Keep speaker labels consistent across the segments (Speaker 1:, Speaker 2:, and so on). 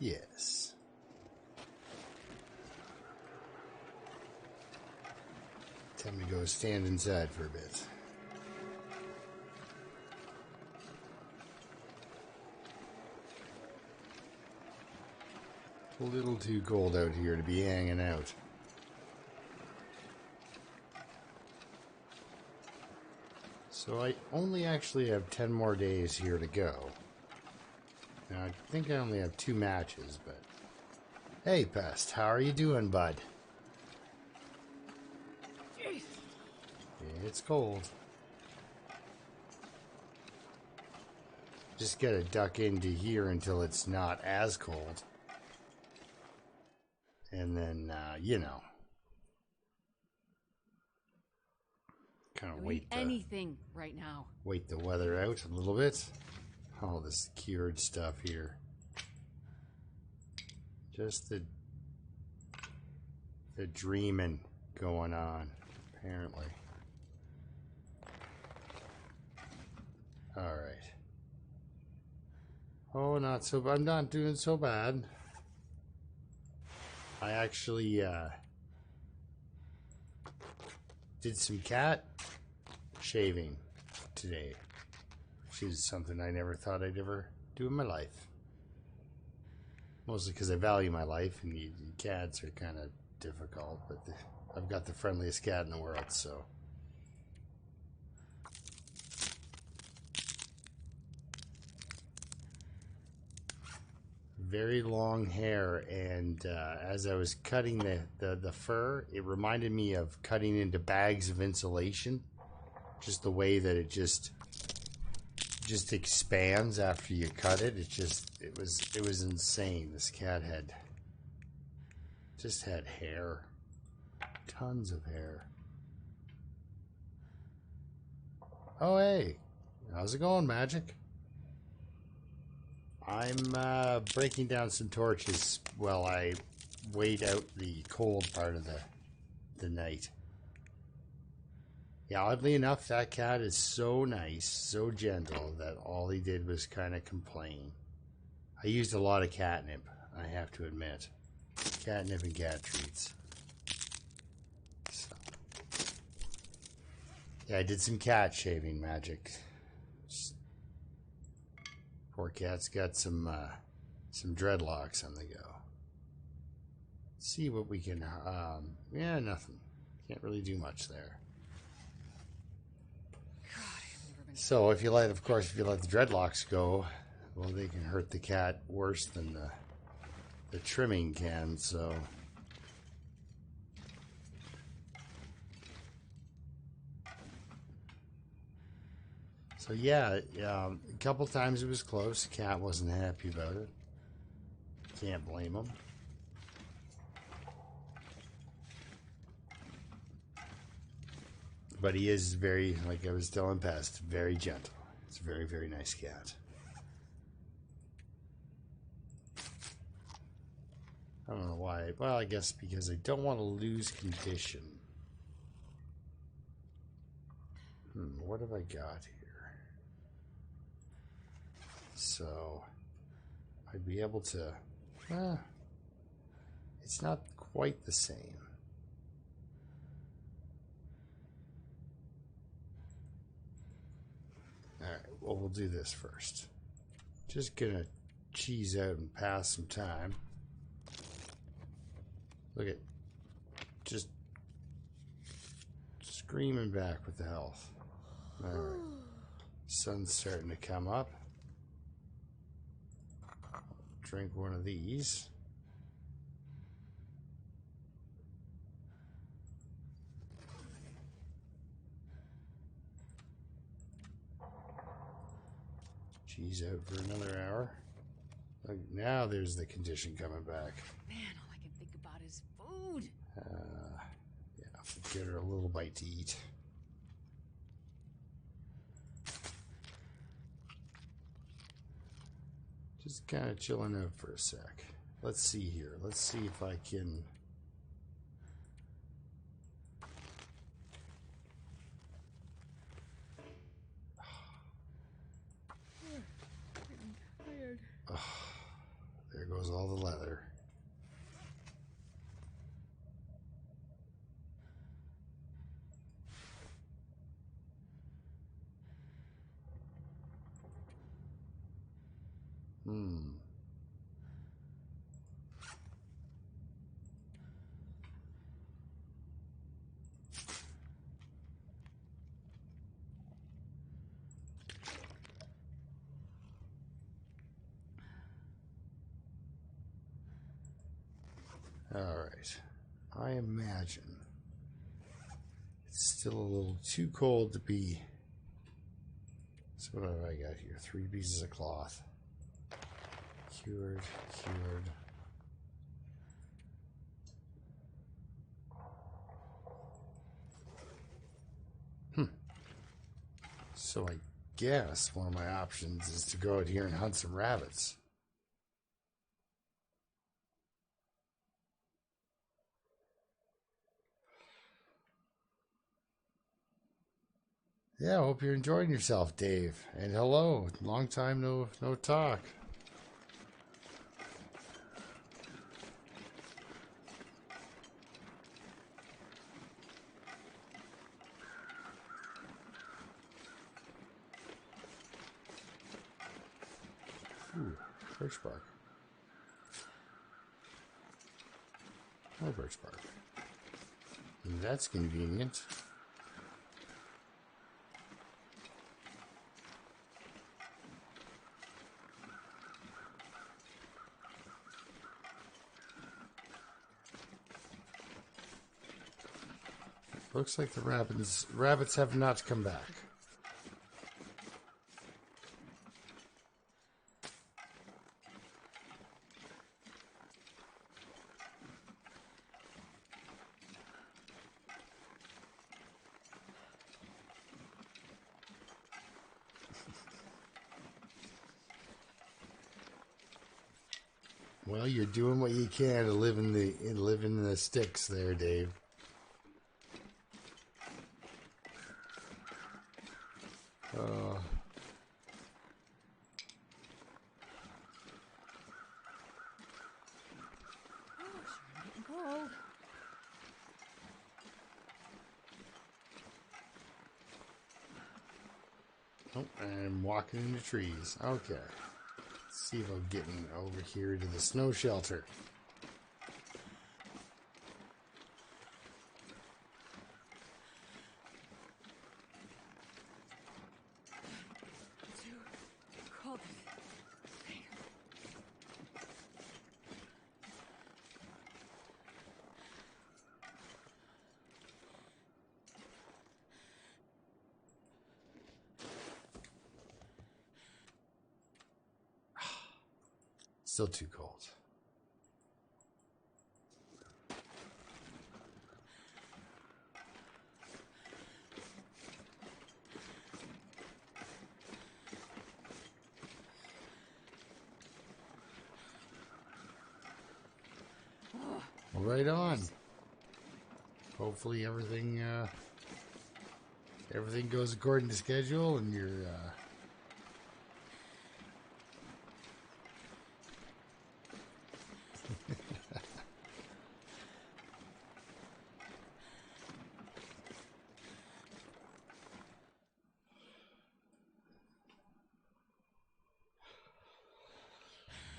Speaker 1: Yes. Time to go stand inside for a bit. It's a little too cold out here to be hanging out. So I only actually have 10 more days here to go. Now, I think I only have 2 matches, but... Hey, Pest, how are you doing, bud? It's cold. Just gotta duck into here until it's not as cold. And then, you know. Kind of wait
Speaker 2: anything right now.
Speaker 1: Wait the weather out a little bit. All this cured stuff here. Just the dreaming going on, apparently. All right. Oh, not so bad. I'm not doing so bad. I actually did some cat shaving today, which is something I never thought I'd ever do in my life. Mostly because I value my life, and cats are kind of difficult, but I've got the friendliest cat in the world, so. Very long hair, and as I was cutting the fur, it reminded me of cutting into bags of insulation. Just the way that it just expands after you cut it. It was insane. This cat had hair, tons of hair. Oh hey, how's it going, Magic? I'm breaking down some torches while I wait out the cold part of the night. Yeah, oddly enough, that cat is so nice, so gentle, that all he did was kind of complain. I used a lot of catnip, I have to admit. Catnip and cat treats. So. Yeah, I did some cat shaving, Magic. Poor cat's got some dreadlocks on the go. Let's see what we can, yeah, nothing. Can't really do much there. So if you let the dreadlocks go, well, they can hurt the cat worse than the trimming can, so. So yeah, a couple times it was close. Cat wasn't happy about it. Can't blame him. But he is very, like I was telling Pest, very gentle. It's a very, very nice cat. I don't know why. Well, I guess because I don't want to lose condition. What have I got here? So, I'd be able to... it's not quite the same. Alright, well, we'll do this first. Just gonna cheese out and pass some time. Look at... just screaming back with the health. Alright. Sun's starting to come up. Drink one of these. Cheese out for another hour. Look, now there's the condition coming back.
Speaker 2: Man, all I can think about is food.
Speaker 1: Yeah, get her a little bite to eat. Just kind of chilling out for a sec. Let's see here. Let's see if I can... Oh, there goes goes all the leather. Alright. I imagine it's still a little too cold to be. So what have I got here? 3 pieces of cloth. Cured, cured. So I guess one of my options is to go out here and hunt some rabbits. Yeah, I hope you're enjoying yourself, Dave. And hello, long time no talk. Ooh, birch bark. No birch bark. That's convenient. Looks like the rabbits have not come back. Well, you're doing what you can to live in the sticks there, Dave.
Speaker 2: Cold.
Speaker 1: Oh, I'm walking in the trees. Okay. Let's see if I'm getting over here to the snow shelter.
Speaker 2: Too cold.
Speaker 1: Still too cold. Well, right on. Hopefully everything goes according to schedule, and you're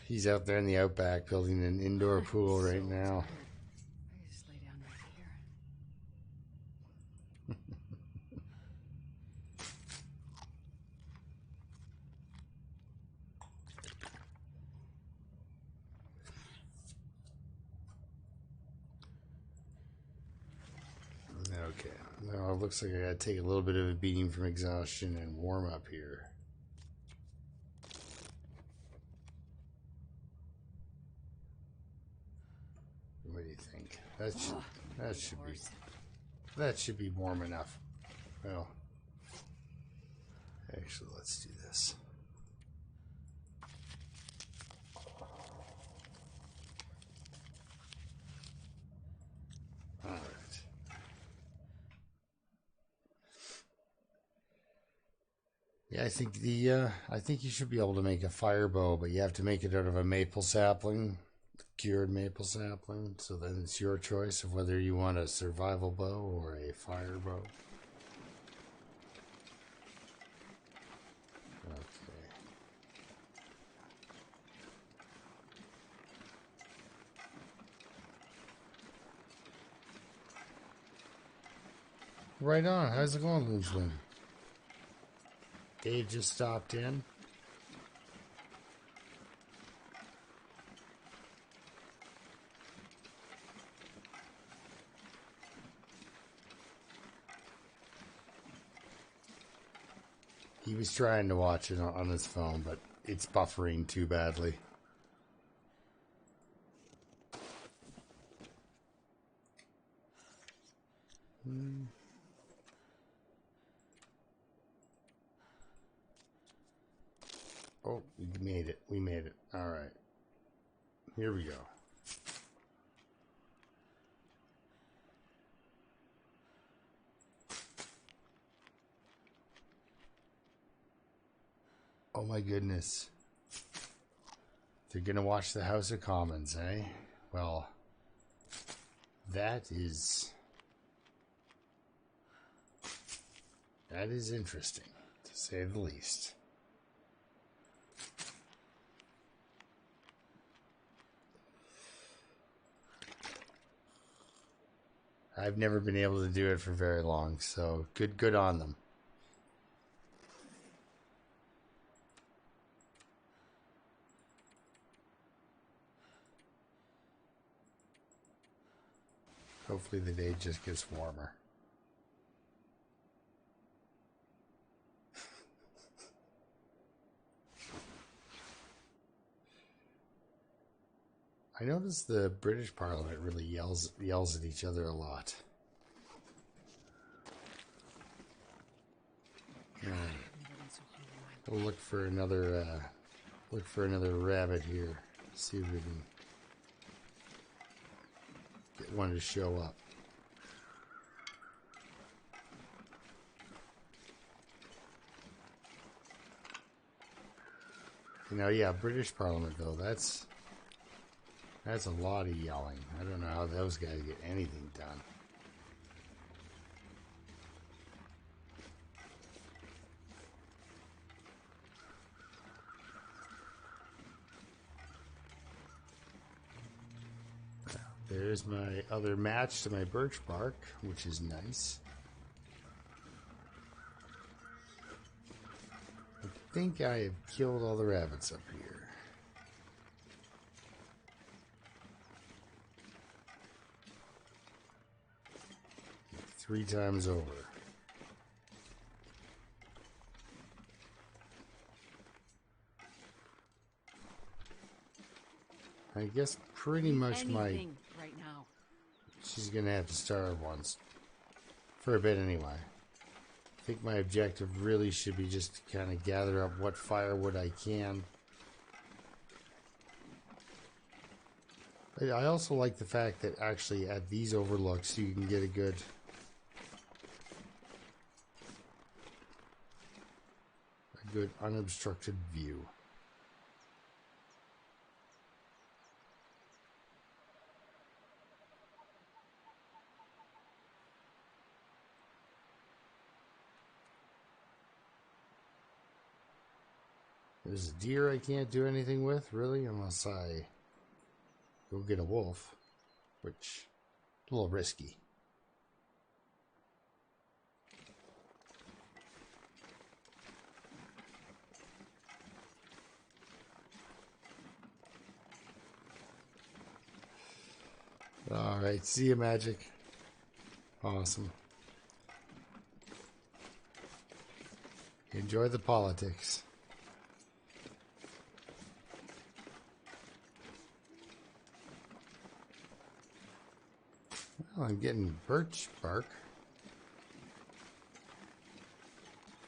Speaker 1: he's out there in the outback building an indoor pool right now.
Speaker 2: I could just lay down right here.
Speaker 1: Okay. Now it looks like I gotta take a little bit of a beating from exhaustion and warm up here. What do you think? That should be warm enough. Well, actually, let's do this. All right. Yeah, I think you should be able to make a fire bow, but you have to make it out of a maple sapling, cured maple sapling. So then it's your choice of whether you want a survival bow or a fire bow. Okay. Right on. How's it going, Loonsling? Dave just stopped in. He was trying to watch it on his phone, but it's buffering too badly. Oh, we made it. We made it. All right. Here we go. Oh my goodness. They're going to watch the House of Commons, eh? Well, that is interesting, to say the least. I've never been able to do it for very long, so good on them. Hopefully the day just gets warmer. I notice the British Parliament really yells at each other a lot. We'll look for another rabbit here. See if we can get one to show up. You know, yeah, British Parliament though, that's a lot of yelling. I don't know how those guys get anything done. There's my other match to my birch bark, which is nice. I think I have killed all the rabbits up here. Three times over. I guess pretty much
Speaker 2: right now.
Speaker 1: she's gonna have to starve once. For a bit anyway. I think my objective really should be just to kind of gather up what firewood I can. I also like the fact that actually at these overlooks you can get a good unobstructed view. There's a deer I can't do anything with, really, unless I go get a wolf, which is a little risky. Alright, see you, Magic. Awesome. Enjoy the politics. Well, I'm getting birch bark.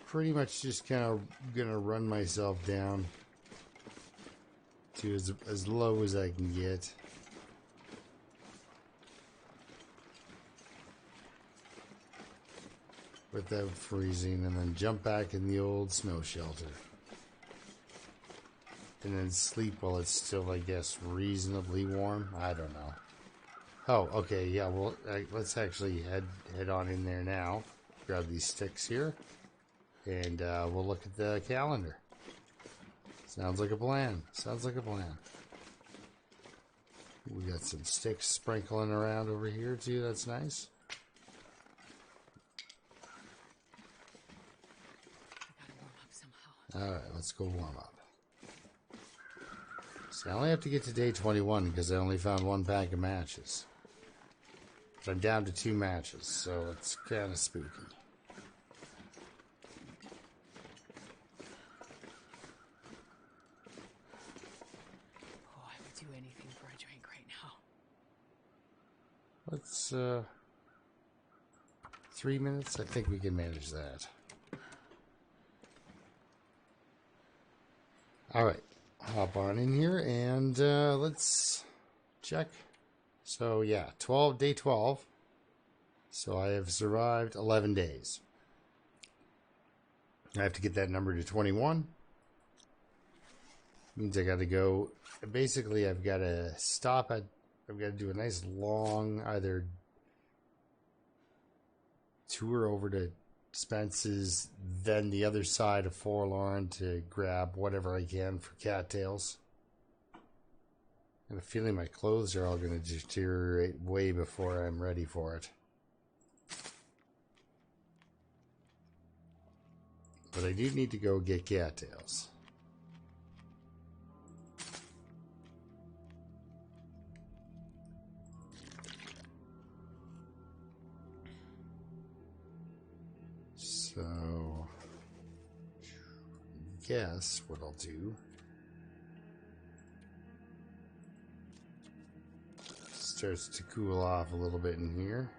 Speaker 1: Pretty much just kind of gonna run myself down to as low as I can get. without freezing, and then jump back in the old snow shelter. And then sleep while it's still, I guess, reasonably warm. I don't know. Oh, okay, yeah, well, let's actually head on in there now. Grab these sticks here, and we'll look at the calendar. Sounds like a plan. Sounds like a plan. We got some sticks sprinkling around over here, too. That's nice.
Speaker 2: I gotta warm up somehow.
Speaker 1: Alright, let's go warm up. See, I only have to get to day 21 because I only found one pack of matches. But I'm down to 2 matches, so it's kind of spooky.
Speaker 2: Oh, I would do anything for a drink right now.
Speaker 1: Let's, 3 minutes? I think we can manage that. Alright, hop on in here and let's check. So yeah, day 12. So I have survived 11 days. I have to get that number to 21. Means I got to go. Basically, I've got to stop at. I've got to do a nice long either tour over to Spence's, then the other side of Forlorn to grab whatever I can for cattails. I have a feeling my clothes are all going to deteriorate way before I'm ready for it. But I do need to go get cattails. So, I guess what I'll do. Starts to cool off a little bit in here.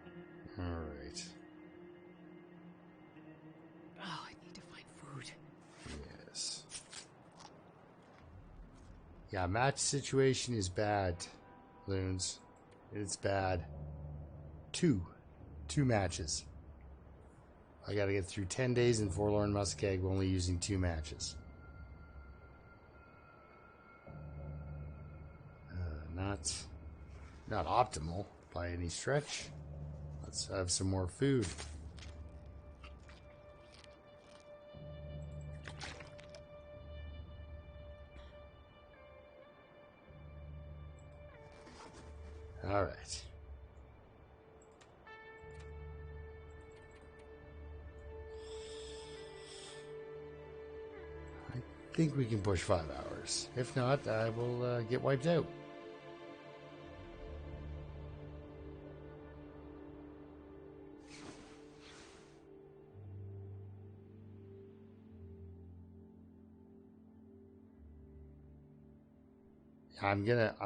Speaker 1: Alright.
Speaker 2: Oh, I need to find food.
Speaker 1: Yes. Yeah, match situation is bad, Loons. It's bad. Two matches. I gotta get through 10 days in Forlorn Muskeg only using 2 matches. Not optimal by any stretch. Let's have some more food. All right. I think we can push 5 hours. If not, I will get wiped out.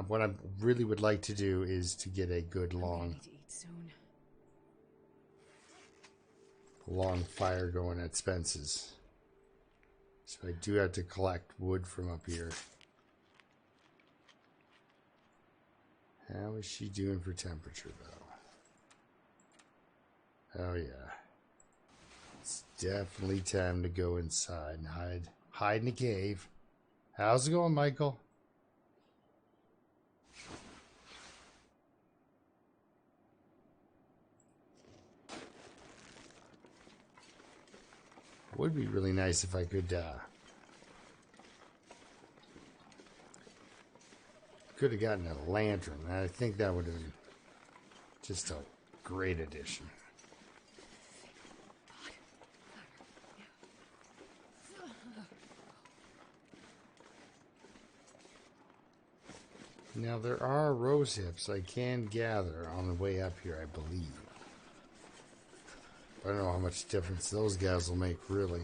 Speaker 1: What I really would like to do is to get a good long
Speaker 2: Need to eat soon.
Speaker 1: fire going at Spence's. So I do have to collect wood from up here. How is she doing for temperature, though? Oh, yeah. It's definitely time to go inside and hide in a cave. How's it going, Michael? Would be really nice if I could have gotten a lantern. I think that would have been just a great addition. Now there are rose hips I can gather on the way up here, I believe. I don't know how much difference those guys will make, really.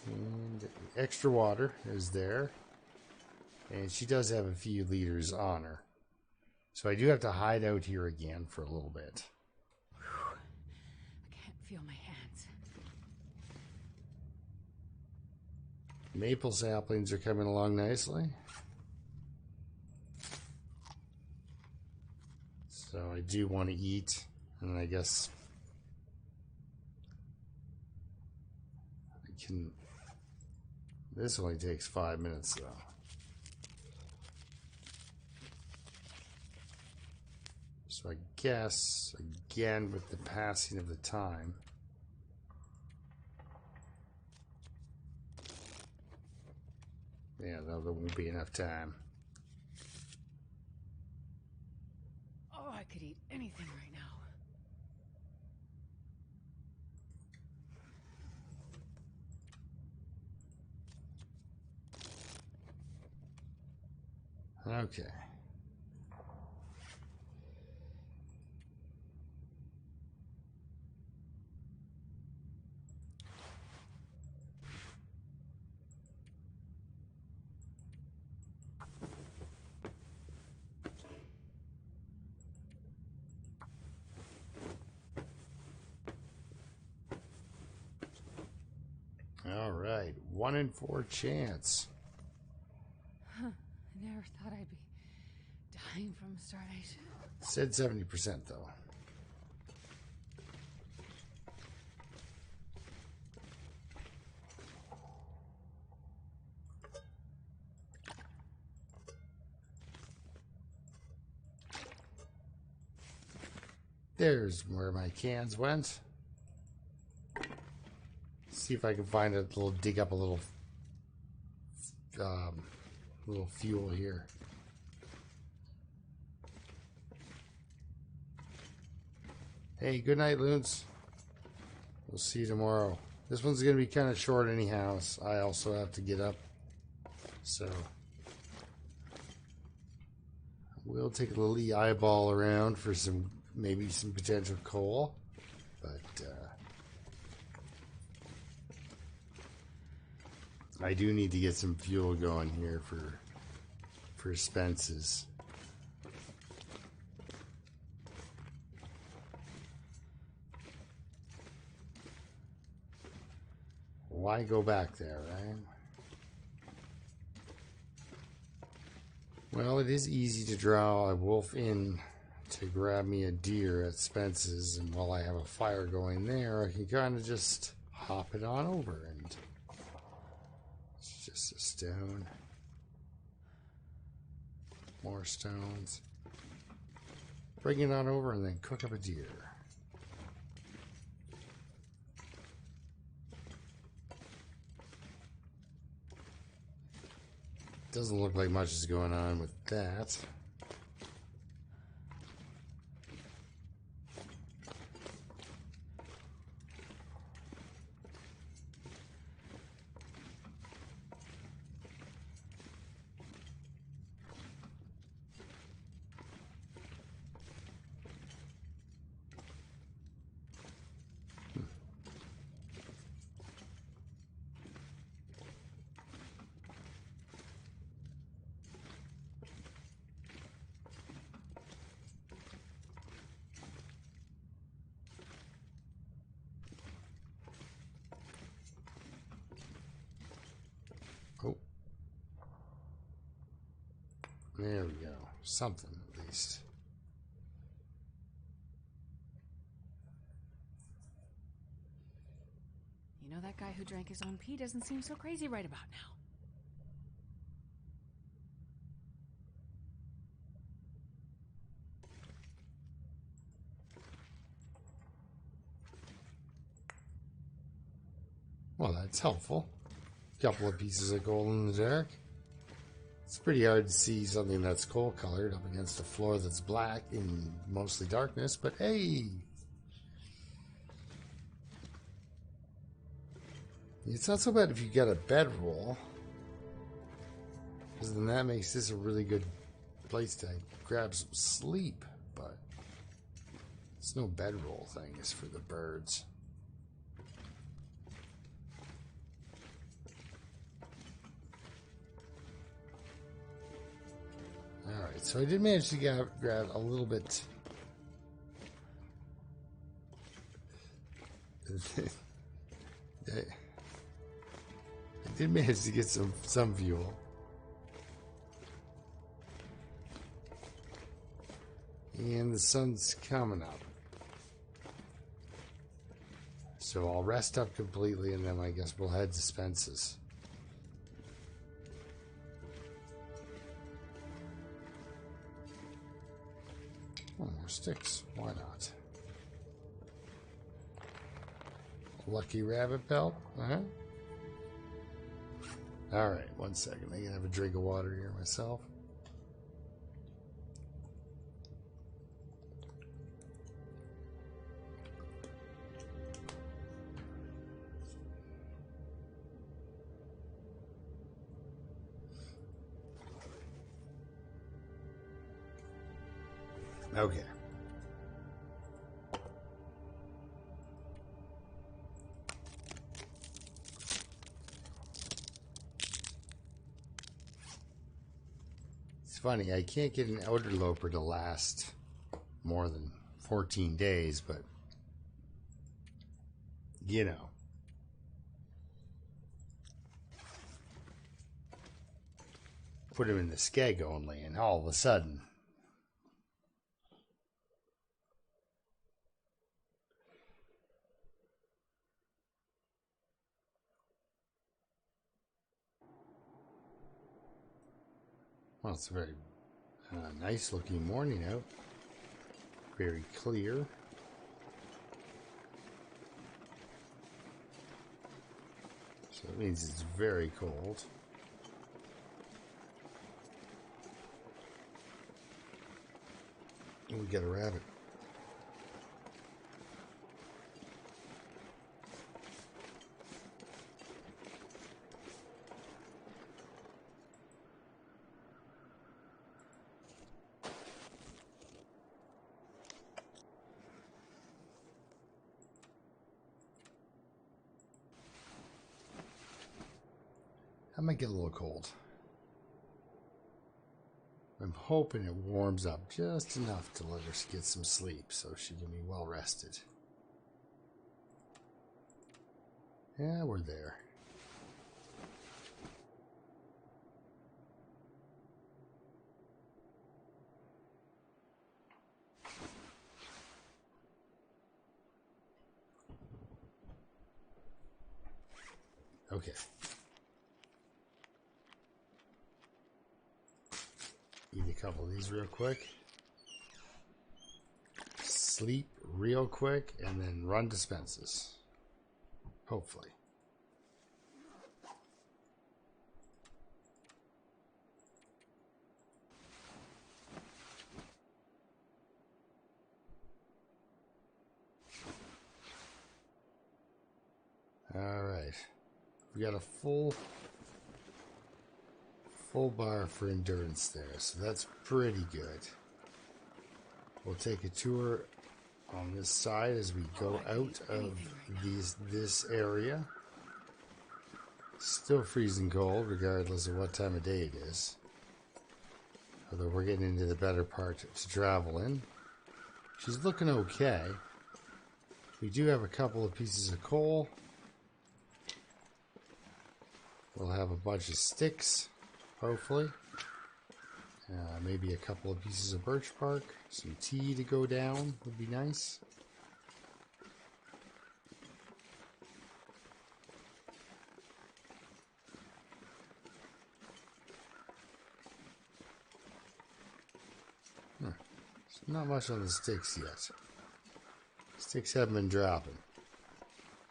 Speaker 1: And extra water is there. And she does have a few liters on her. So I do have to hide out here again for a little bit.
Speaker 2: I can't feel my hands.
Speaker 1: Maple saplings are coming along nicely. So I do want to eat And I guess I can... This only takes 5 minutes, though. So I guess, again, with the passing of the time... Yeah, no, there won't be enough time.
Speaker 2: Oh, I could eat anything right now.
Speaker 1: Okay. All right, 1 in 4 chance.
Speaker 2: Huh. I never thought I'd be dying from starvation.
Speaker 1: Said 70% though. There's where my cans went. See if I can find a little, dig up a little fuel here. Hey, good night, Loons. We'll see you tomorrow. This one's going to be kind of short anyhow. So I also have to get up. So we'll take a little eyeball around for some, maybe some potential coal. But I do need to get some fuel going here for Spence's. Why go back there, right? Well, it is easy to draw a wolf in to grab me a deer at Spence's, and while I have a fire going there, I can kind of just hop it on over, and it's just a stone. More stones. Bring it on over and then cook up a deer. Doesn't look like much is going on with that. Oh. There we go. Something, at least.
Speaker 2: You know, that guy who drank his own pee doesn't seem so crazy right about now.
Speaker 1: Well, that's helpful. Couple of pieces of gold in the dark. It's pretty hard to see something that's coal colored up against a floor that's black in mostly darkness, but hey! It's not so bad if you get a bedroll, because then that makes this a really good place to grab some sleep, but it's no bedroll thing, it's for the birds. Alright, so I did manage to grab a little bit. I did manage to get some fuel. And the sun's coming up. So I'll rest up completely, and then I guess we'll head to Spence's. Oh, more sticks. Why not? Lucky rabbit pelt. Uh-huh. Alright, 1 second. I can have a drink of water here myself. Okay. It's funny, I can't get an outer loper to last more than 14 days, but you know. Put him in the skeg only, and all of a sudden. Well, it's a very nice looking morning out. Very clear. So that means it's very cold. And we got a rabbit. I might get a little cold. I'm hoping it warms up just enough to let her get some sleep so she can be well rested. Yeah, we're there. Okay. Eat a couple of these real quick. Sleep real quick and then run to Spence's. Hopefully. Alright. We got a full bar for endurance there, so that's pretty good. We'll take a tour on this side as we go out of this area. Still freezing cold regardless of what time of day it is. Although we're getting into the better part to travel in. She's looking okay. We do have a couple of pieces of coal. We'll have a bunch of sticks, hopefully. Maybe a couple of pieces of birch bark. Some tea to go down would be nice. Not much on the sticks yet. Sticks haven't been dropping.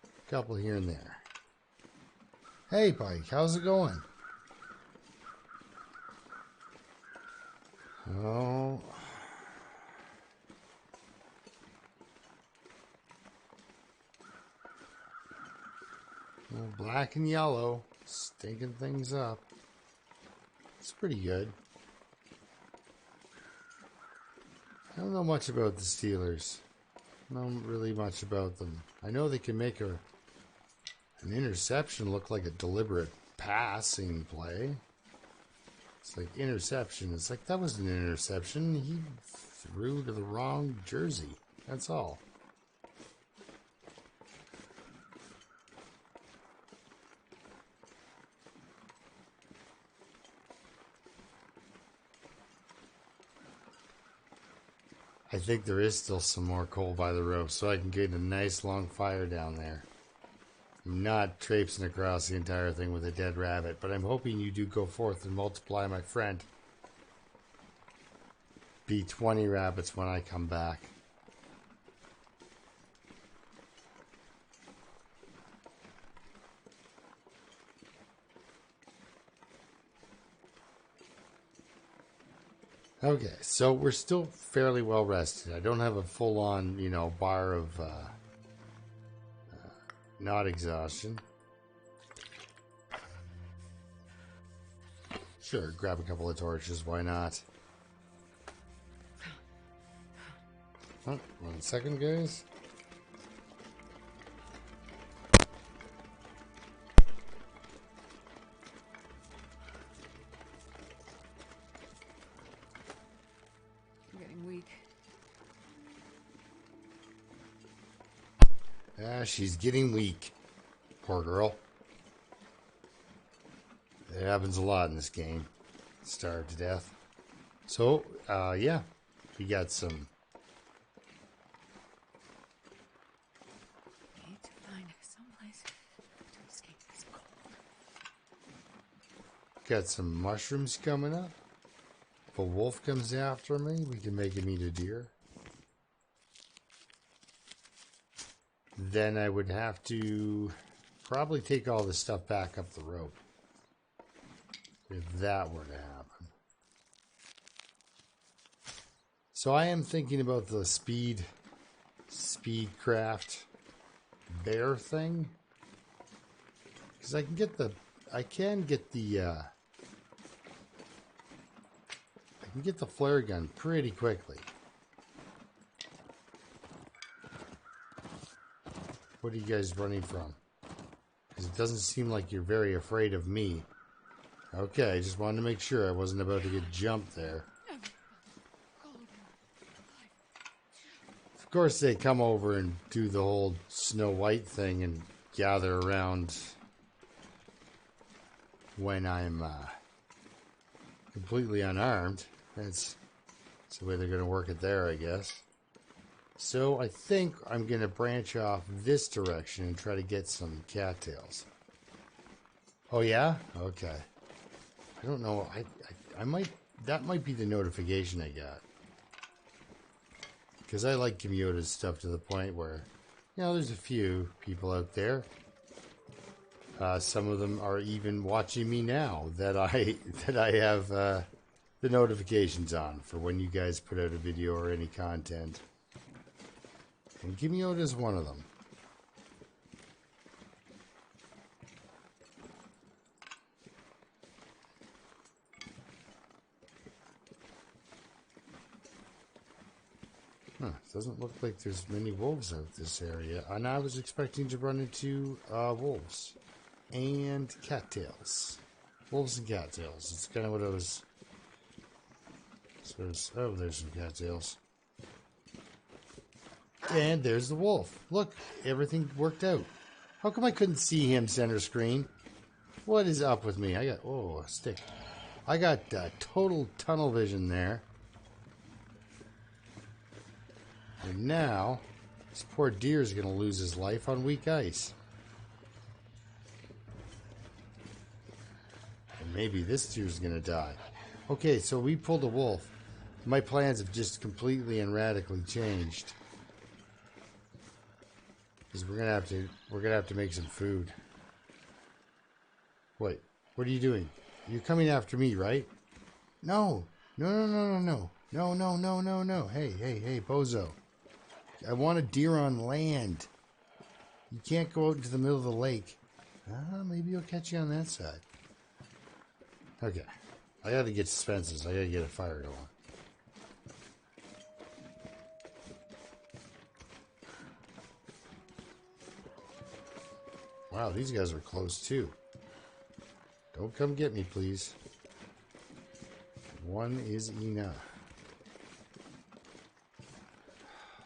Speaker 1: A couple here and there. Hey, Pike, how's it going? Oh. Well, black and yellow, stinking things up. It's pretty good. I don't know much about the Steelers. Not really much about them. I know they can make an interception look like a deliberate passing play. It's like interception. It's like that was an interception. He threw to the wrong jersey. That's all. I think there is still some more coal by the rope, so I can get a nice long fire down there. I'm not traipsing across the entire thing with a dead rabbit, but I'm hoping you do go forth and multiply, my friend. Be 20 rabbits when I come back. Okay, so we're still fairly well rested. I don't have a full-on, bar of not exhaustion. Sure, grab a couple of torches, why not? Oh, 1 second, guys.
Speaker 2: I'm getting weak.
Speaker 1: Ah, she's getting weak. Poor girl. It happens a lot in this game. Starved to death. So, yeah. We got some...
Speaker 2: Need to find someplace to escape this cold.
Speaker 1: Got some mushrooms coming up. If a wolf comes after me, we can make him eat a deer. Then I would have to probably take all this stuff back up the rope. If that were to happen. So I am thinking about the speedcraft bear thing. Because I can get the flare gun pretty quickly. What are you guys running from? Because it doesn't seem like you're very afraid of me. Okay, I just wanted to make sure I wasn't about to get jumped there. Of course, they come over and do the whole Snow White thing and gather around when I'm completely unarmed. That's the way they're going to work it there, I guess. So I think I'm going to branch off this direction and try to get some cattails. Oh, yeah? Okay. I don't know. I might... That might be the notification I got. Because I like Kimyota's stuff to the point where, there's a few people out there. Some of them are even watching me now that I have the notifications on for when you guys put out a video or any content. And Kimyota's one of them. Huh, doesn't look like there's many wolves out this area. And I was expecting to run into wolves. And cattails. Wolves and cattails. It's kind of what I was... Oh, there's some cattails. And there's the wolf. Look, everything worked out. How come I couldn't see him center screen? What is up with me? A stick. I got total tunnel vision there. And now, this poor deer is going to lose his life on weak ice. And maybe this deer's going to die. Okay, so we pulled a wolf. My plans have just completely and radically changed. Because we're gonna have to make some food. Wait, what are you doing? You're coming after me, right? No. No. Hey, bozo. I want a deer on land. You can't go out into the middle of the lake. Maybe he'll catch you on that side. Okay. I gotta get Spencer's. I gotta get a fire going. Wow, these guys are close too. Don't come get me, please. One is enough.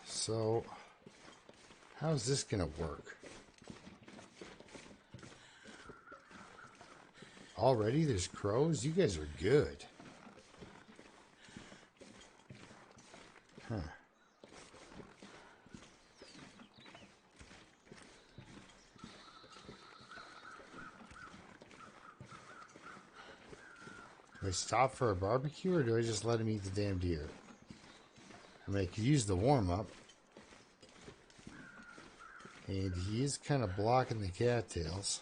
Speaker 1: So, how's this gonna work? Already there's crows? You guys are good. Huh. Do I stop for a barbecue or do I just let him eat the damn deer? I mean, I could use the warm-up. And he is kind of blocking the cattails.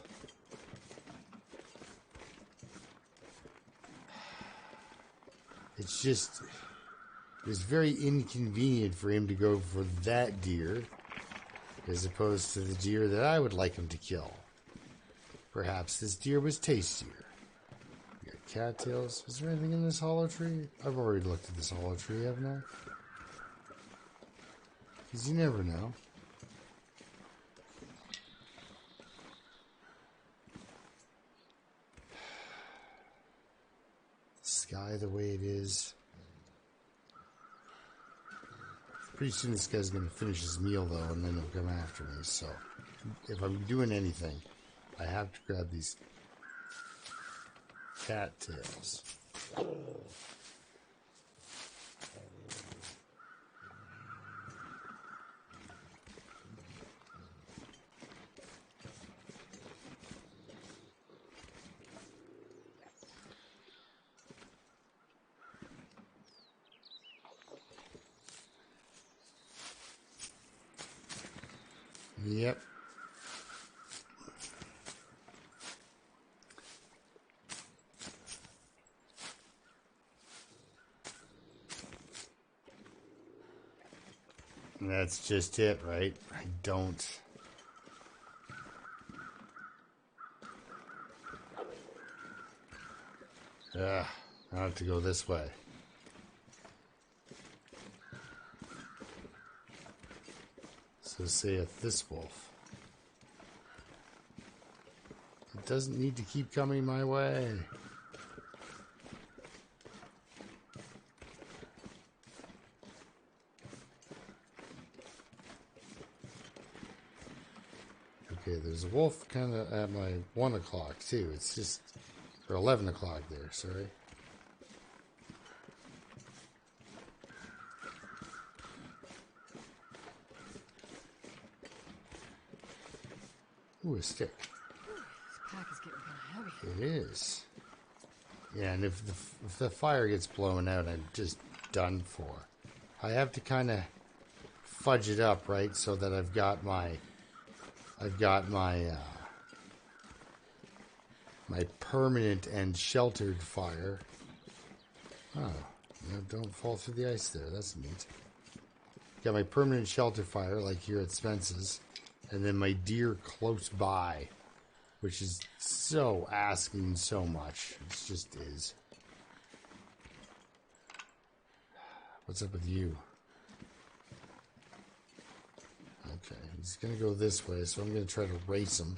Speaker 1: It's just... It was very inconvenient for him to go for that deer as opposed to the deer that I would like him to kill. Perhaps this deer was tastier. We got cattails. Is there anything in this hollow tree? I've already looked at this hollow tree, haven't I? Because you never know. Sky the way it is. Pretty soon this guy's going to finish his meal, though, and then he'll come after me. So, if I'm doing anything, I have to grab these cattails. Yep. And that's just it, right? I don't... I have to go this way. So saith this wolf. It doesn't need to keep coming my way. Okay, there's a wolf kind of at my 1 o'clock too. It's just, or 11 o'clock there, sorry. Ooh, a stick.
Speaker 2: This pack is getting kind of heavy.
Speaker 1: It is. Yeah, and if the fire gets blown out, I'm just done for. I have to kind of fudge it up, right, so that I've got my my permanent and sheltered fire. Oh, no, don't fall through the ice there. That's neat. Got my permanent shelter fire, like here at Spence's, and then my deer close by, which is so asking so much. It just is. What's up with you? Okay, he's going to go this way, so I'm going to try to race him.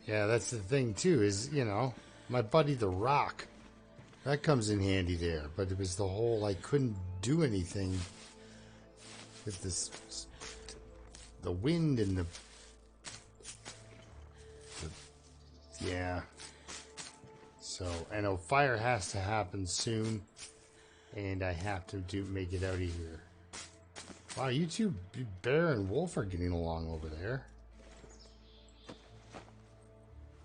Speaker 1: Yeah, that's the thing, too, is, you know, my buddy the Rock. That comes in handy there, but it was the whole, I couldn't do anything with this, the wind and the yeah. So, I know fire has to happen soon, and I have to make it out of here. Wow, you two, Bear and Wolf, are getting along over there.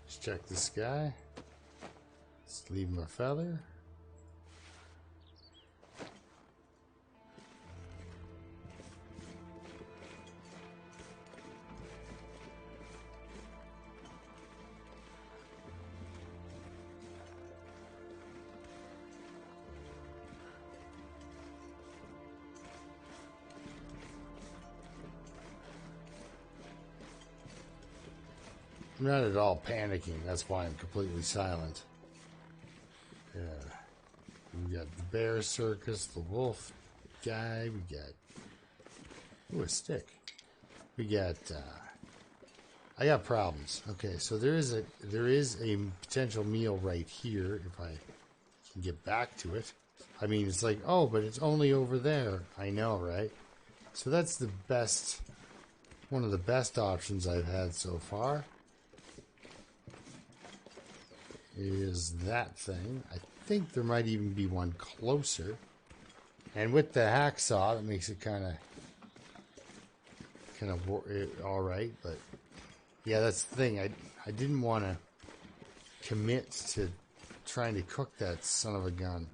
Speaker 1: Let's check this guy. Let's leave him a feather. I'm not at all panicking. That's why I'm completely silent. Yeah. We got the bear circus, the wolf guy. We got... Ooh, a stick. We got... I got problems. Okay, so there is a potential meal right here if I can get back to it. I mean, it's like, oh, but it's only over there. I know, right? So that's the best one of the best options I've had so far is that thing. I think there might even be one closer. And with the hacksaw, it makes it kind of all right. But yeah, that's the thing. I didn't want to commit to trying to cook that son of a gun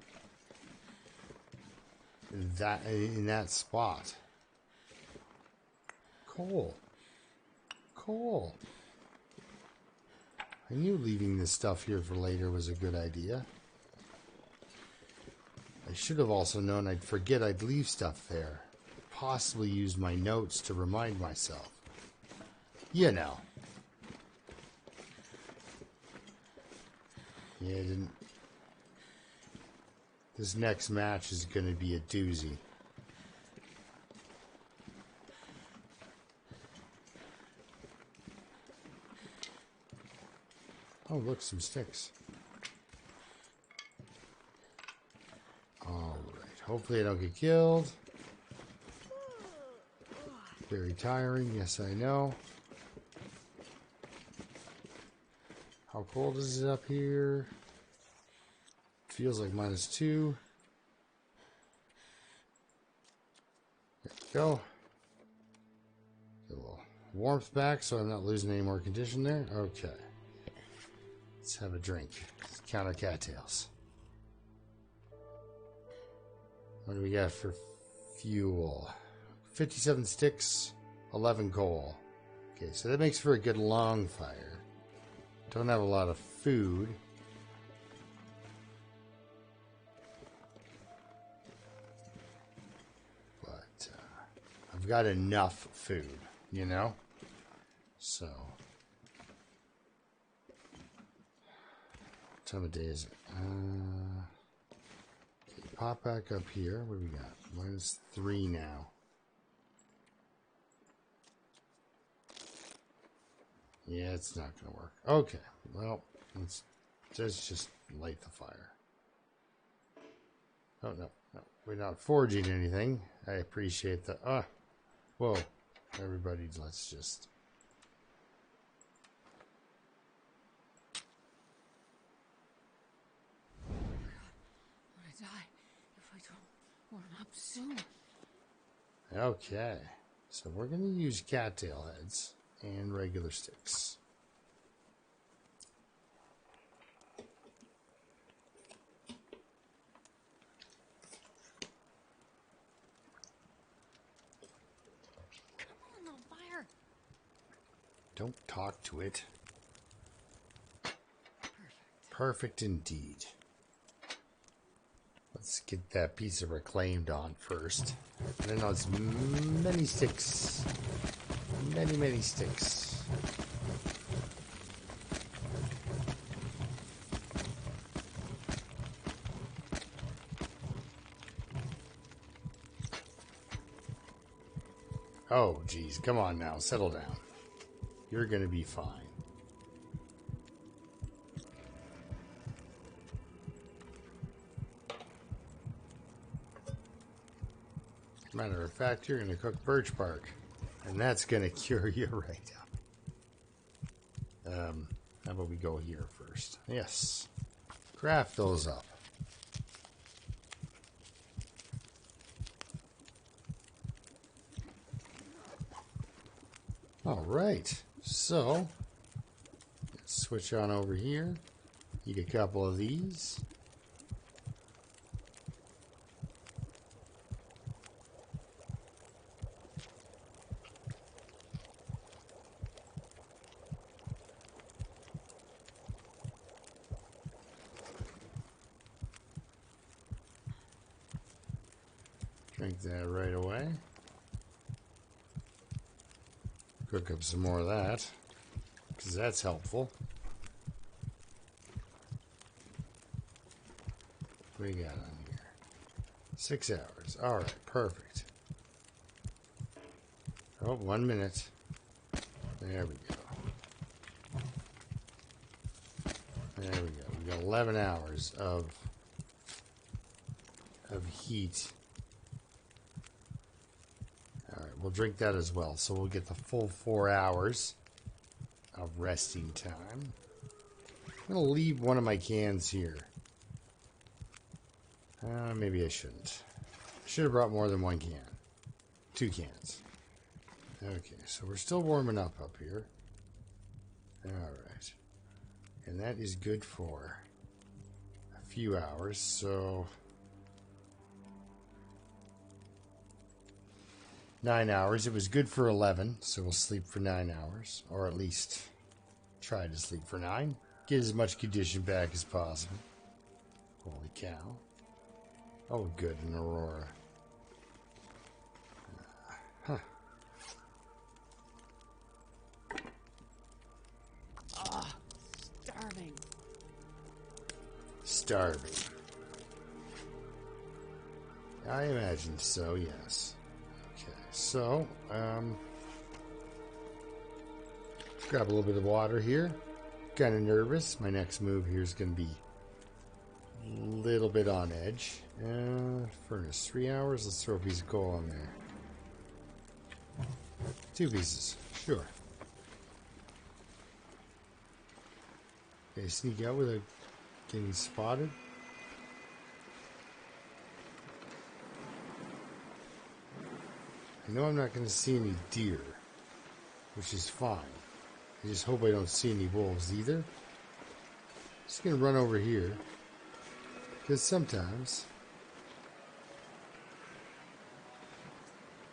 Speaker 1: in that spot. Coal. I knew leaving this stuff here for later was a good idea. I should have also known I'd forget I'd leave stuff there. Possibly use my notes to remind myself. You know. Yeah, I didn't. This next match is going to be a doozy. Oh, look, some sticks. Alright, hopefully I don't get killed. Very tiring, yes I know. How cold is it up here? Feels like -2. There we go. Get a little warmth back so I'm not losing any more condition there. Okay. Let's have a drink. Let's count our cattails. What do we got for fuel? 57 sticks, 11 coal. Okay, so that makes for a good long fire. Don't have a lot of food. But I've got enough food, you know? So, what time of day is it? Okay, pop back up here. What do we got? -3 now. Yeah, it's not going to work. Okay, well, let's just light the fire. Oh, no, we're not forging anything. I appreciate the... whoa, everybody, let's just...
Speaker 2: I'm gonna die if I don't warm up soon.
Speaker 1: Okay, so we're going to use cattail heads and regular sticks.
Speaker 2: Come on, fire.
Speaker 1: Don't talk to it.
Speaker 2: Perfect.
Speaker 1: Perfect indeed. Let's get that piece of reclaimed on first. And then it's many sticks. Many sticks. Oh, geez. Come on now. Settle down. You're going to be fine. Matter of fact, you're going to cook birch bark. And that's going to cure you right up. How about we go here first? Yes. Craft those up. All right. So, let's switch on over here. Eat a couple of these. Drink that right away. Cook up some more of that, because that's helpful. What do we got on here? 6 hours. All right, perfect. Oh, 1 minute. There we go. There we go. We got 11 hours of heat. All right, we'll drink that as well. So we'll get the full 4 hours of resting time. I'm going to leave one of my cans here. Maybe I shouldn't. I should have brought more than one can. 2 cans. Okay, so we're still warming up here. Alright. And that is good for a few hours, so 9 hours. It was good for 11, so we'll sleep for 9 hours. Or at least try to sleep for 9. Get as much condition back as possible. Holy cow. Oh, good, an aurora. Huh.
Speaker 2: Starving.
Speaker 1: Starving. I imagine so, yes. Okay, so, grab a little bit of water here. Kind of nervous. My next move here is going to be a little bit on edge. Furnace, 3 hours. Let's throw a piece of coal on there. 2 pieces, sure. Okay, sneak out without getting spotted. I know I'm not going to see any deer, which is fine. I just hope I don't see any wolves either. Just going to run over here, because sometimes,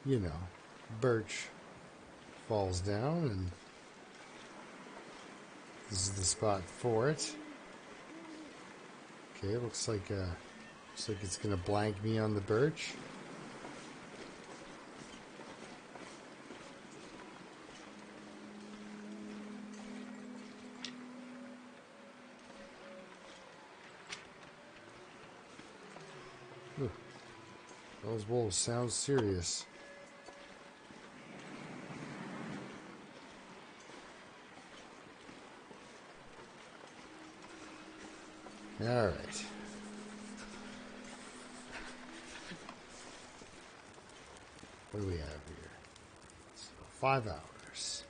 Speaker 1: you know, birch falls down, and this is the spot for it. Okay, looks like it's going to blank me on the birch. Ooh, those wolves sound serious. All right. What do we have here? So 5 hours.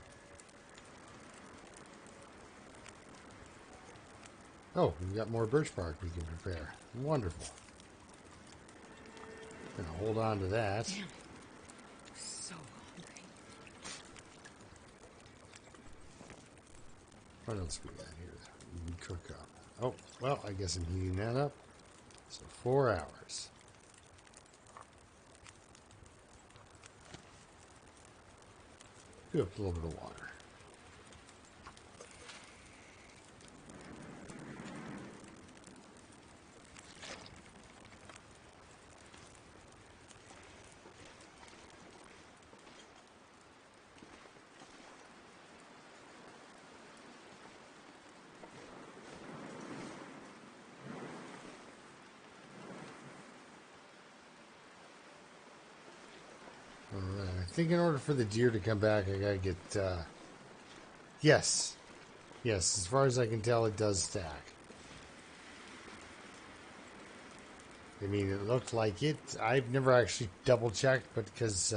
Speaker 1: Oh, we've got more birch bark we can prepare. Wonderful. Gonna hold on to that.
Speaker 2: Damn it. I'm so hungry.
Speaker 1: What else we got here we can cook up? Oh, well, I guess I'm heating that up. So 4 hours. Do up a little bit of water. Alright, I think in order for the deer to come back, I gotta get, yes. Yes, as far as I can tell, it does stack. I mean, it looked like it. I've never actually double-checked, but because,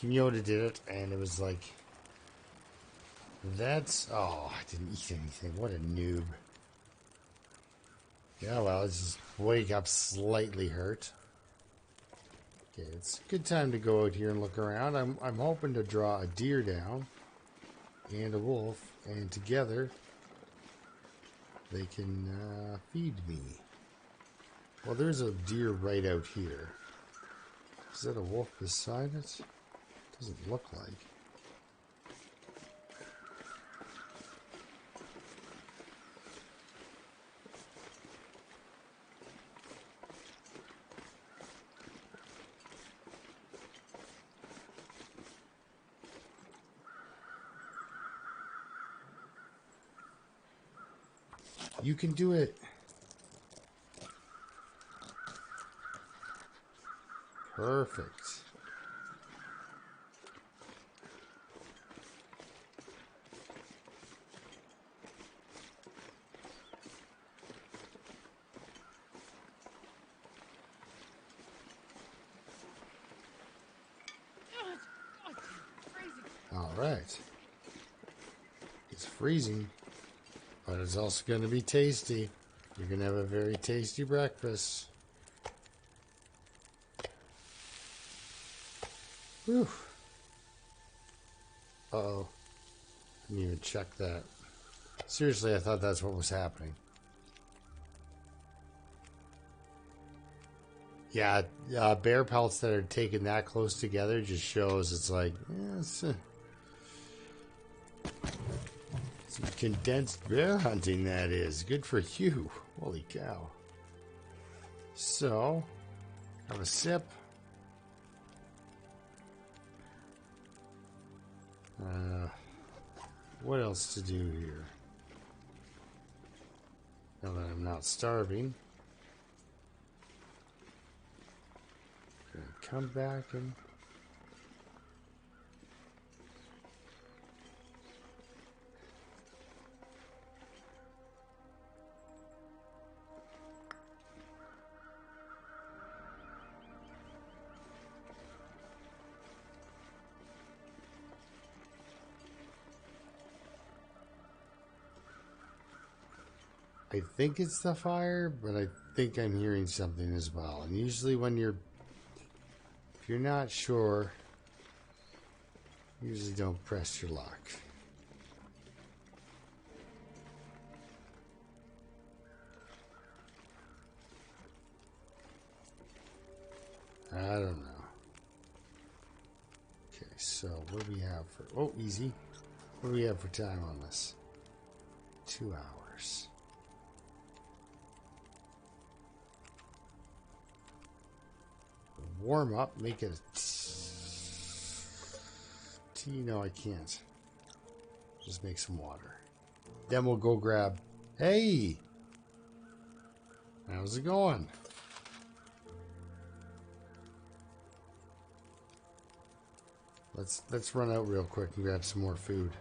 Speaker 1: Kimyoda did it, and it was like, that's, oh, I didn't eat anything. What a noob. Yeah, well, it's just wake up slightly hurt. Okay, it's a good time to go out here and look around. I'm hoping to draw a deer down and a wolf, and together they can feed me. Well, there's a deer right out here. Is that a wolf beside it? Doesn't look like. You can do it. Perfect. right. It's freezing, but it's also going to be tasty. You're going to have a very tasty breakfast. Whew. Uh-oh. Didn't even check that. Seriously, I thought that's what was happening. Yeah, bear pelts that are taken that close together just shows it's like, some condensed bear hunting, that is. Good for you. Holy cow. So, have a sip. What else to do here? Now that I'm not starving. Gonna come back and... I think it's the fire, but I think I'm hearing something as well. And usually when if you're not sure, usually don't press your luck. I don't know. Okay, so what do we have for... Oh, easy. What do we have for time on this? 2 hours. Warm up, make it a tea. No, I can't. Just make some water. Then we'll go grab... Hey! How's it going? Let's run out real quick and grab some more food.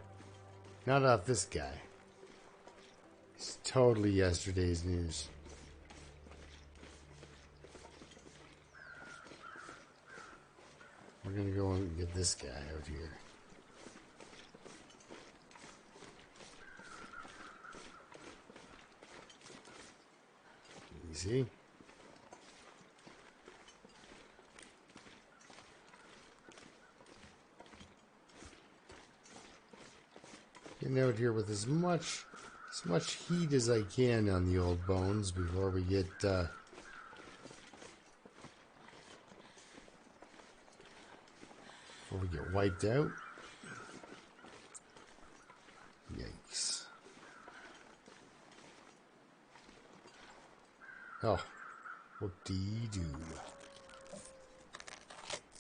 Speaker 1: Not off this guy. It's totally yesterday's news. We're gonna go and get this guy out here. Easy. Getting out here with as much heat as I can on the old bones before we get wiped out. Yikes. Oh, whoop-dee-doo.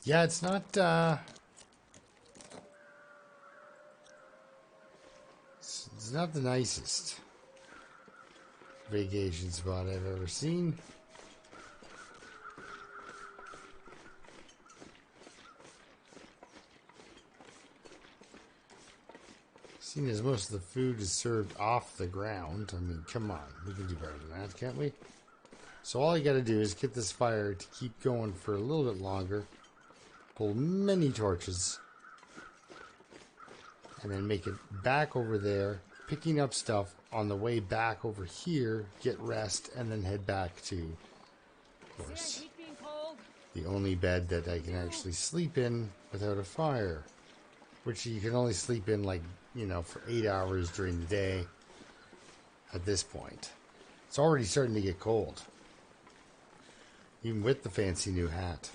Speaker 1: Yeah, it's not it's not the nicest vacation spot I've ever seen. Seeing as most of the food is served off the ground, I mean, come on, we can do better than that, can't we? So all I gotta do is get this fire to keep going for a little bit longer, pull many torches, and then make it back over there, picking up stuff on the way back over here, get rest, and then head back to, of course, the only bed that I can actually sleep in without a fire. Which you can only sleep in, like, you know, for 8 hours during the day at this point. It's already starting to get cold. Even with the fancy new hat.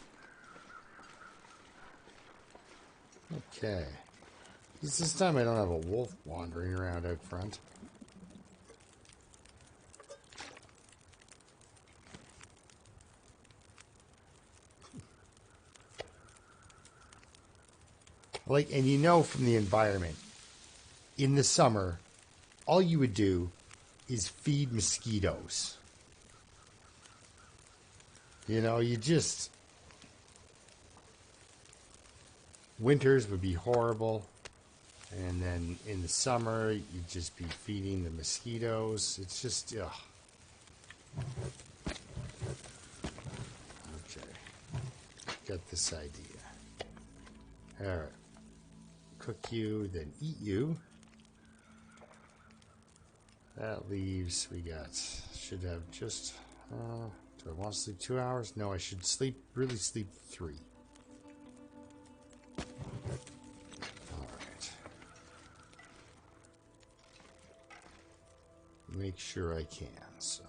Speaker 1: Okay. This time I don't have a wolf wandering around out front. Like, and you know from the environment, in the summer, all you would do is feed mosquitoes. You know, winters would be horrible. And then in the summer, you'd just be feeding the mosquitoes. It's just, ugh. Okay. Got this idea. Alright. cook you, then eat you. That leaves, we got, should have just, do I want to sleep 2 hours? No, I should sleep, really sleep 3. Alright. Make sure I can, so.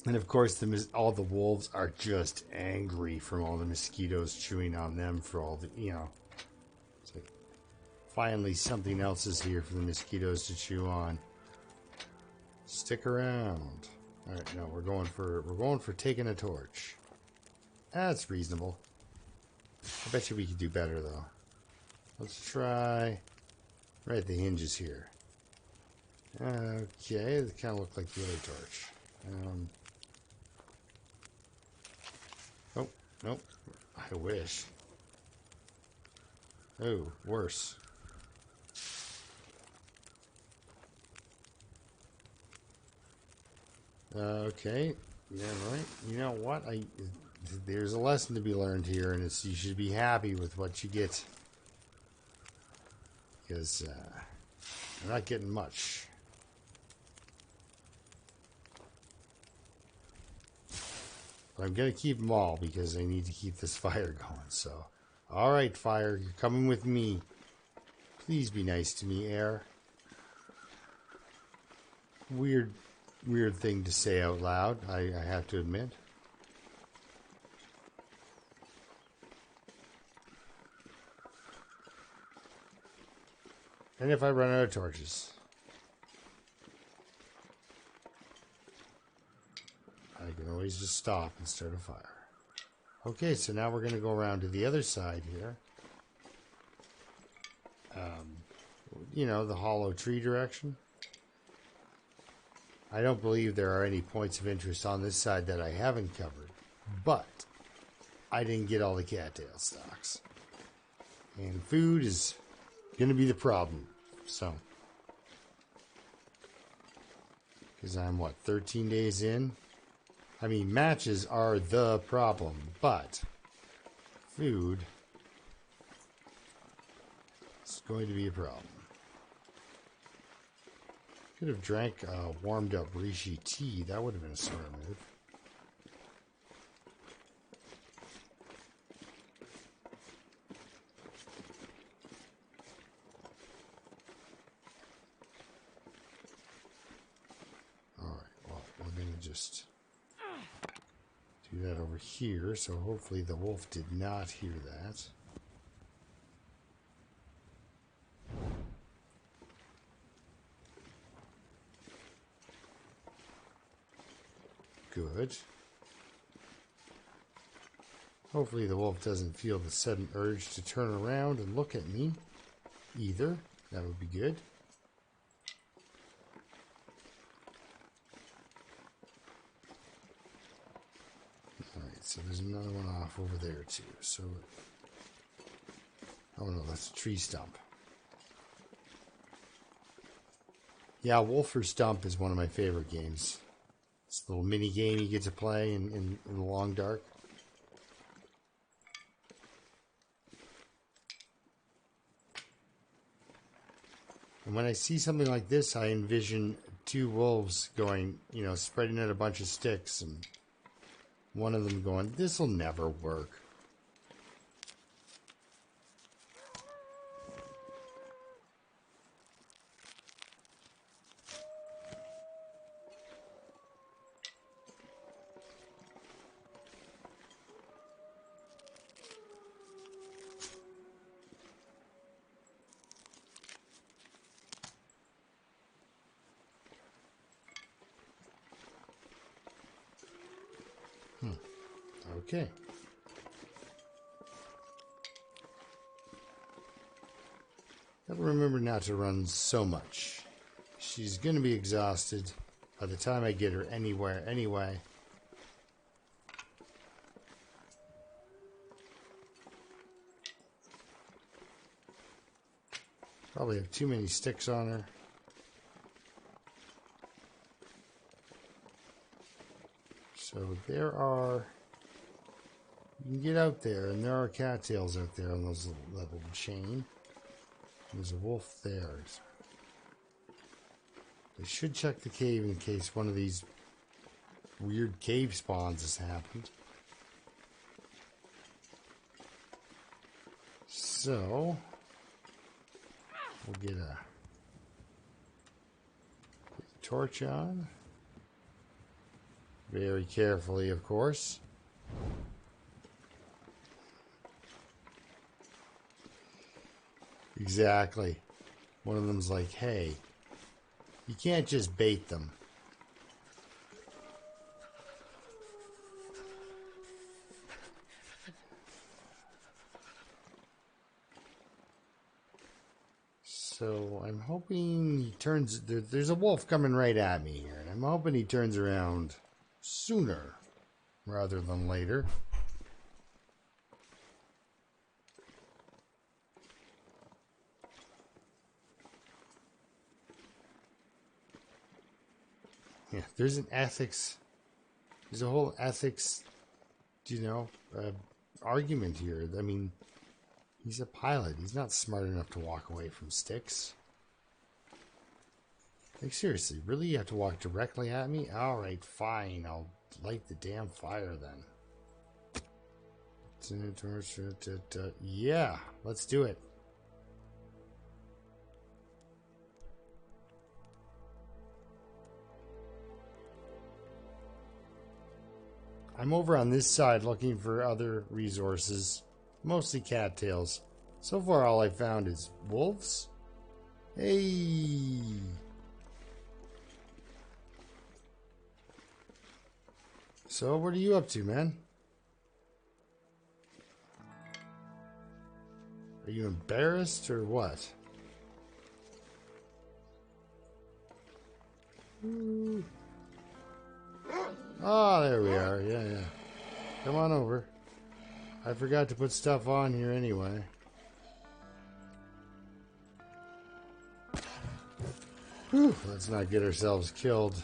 Speaker 1: And of course, all the wolves are just angry from all the mosquitoes chewing on them for all the, you know. It's like, finally something else is here for the mosquitoes to chew on. Stick around. All right, no, we're going for taking a torch. That's reasonable. I bet you we could do better though. Let's try right at the hinges here. Okay, they kind of look like the other torch. Oh, nope. I wish. Oh, worse. Okay. Yeah, right. You know what? There's a lesson to be learned here, and it's you should be happy with what you get. Because I'm not getting much. But I'm going to keep them all because I need to keep this fire going. So, all right, fire, you're coming with me. Please be nice to me, air. Weird thing to say out loud, I have to admit. And if I run out of torches, I can always just stop and start a fire. Okay, so now we're going to go around to the other side here. You know, the hollow tree direction. I don't believe there are any points of interest on this side that I haven't covered, but I didn't get all the cattail stalks. And food is going to be the problem, so. Because I'm, what, 13 days in? I mean, matches are the problem, but food is going to be a problem. Could have drank warmed up reishi tea. That would have been a smart move. Alright, well, we're going to just do that over here. So hopefully the wolf did not hear that. Good. Hopefully the wolf doesn't feel the sudden urge to turn around and look at me either. That would be good. Alright, so there's another one off over there too. So, oh no, that's a tree stump. Yeah, Wolfer Stump is one of my favorite games. It's a little mini game you get to play in the long dark. And when I see something like this, I envision two wolves going, you know, spreading out a bunch of sticks, and one of them going, "This'll never work." Okay. Gotta remember not to run so much. She's gonna be exhausted by the time I get her anywhere anyway. Probably have too many sticks on her. So there are... You can get out there, and there are cattails out there on those that little chain. There's a wolf there. I should check the cave in case one of these weird cave spawns has happened. So, we'll get a torch on. Very carefully, of course. Exactly. One of them's like, hey, you can't just bait them. So I'm hoping he turns... There's a wolf coming right at me here. And I'm hoping he turns around sooner rather than later. Yeah, there's an ethics... There's a whole ethics, argument here. I mean... He's a pilot. He's not smart enough to walk away from sticks. Like, seriously, really? You have to walk directly at me? Alright, fine. I'll light the damn fire then. Yeah, let's do it. I'm over on this side looking for other resources. Mostly cattails. So far all I found is wolves. Hey! So what are you up to, man? Are you embarrassed or what? Oh, there we are. Yeah. Come on over. I forgot to put stuff on here anyway. Whew, let's not get ourselves killed.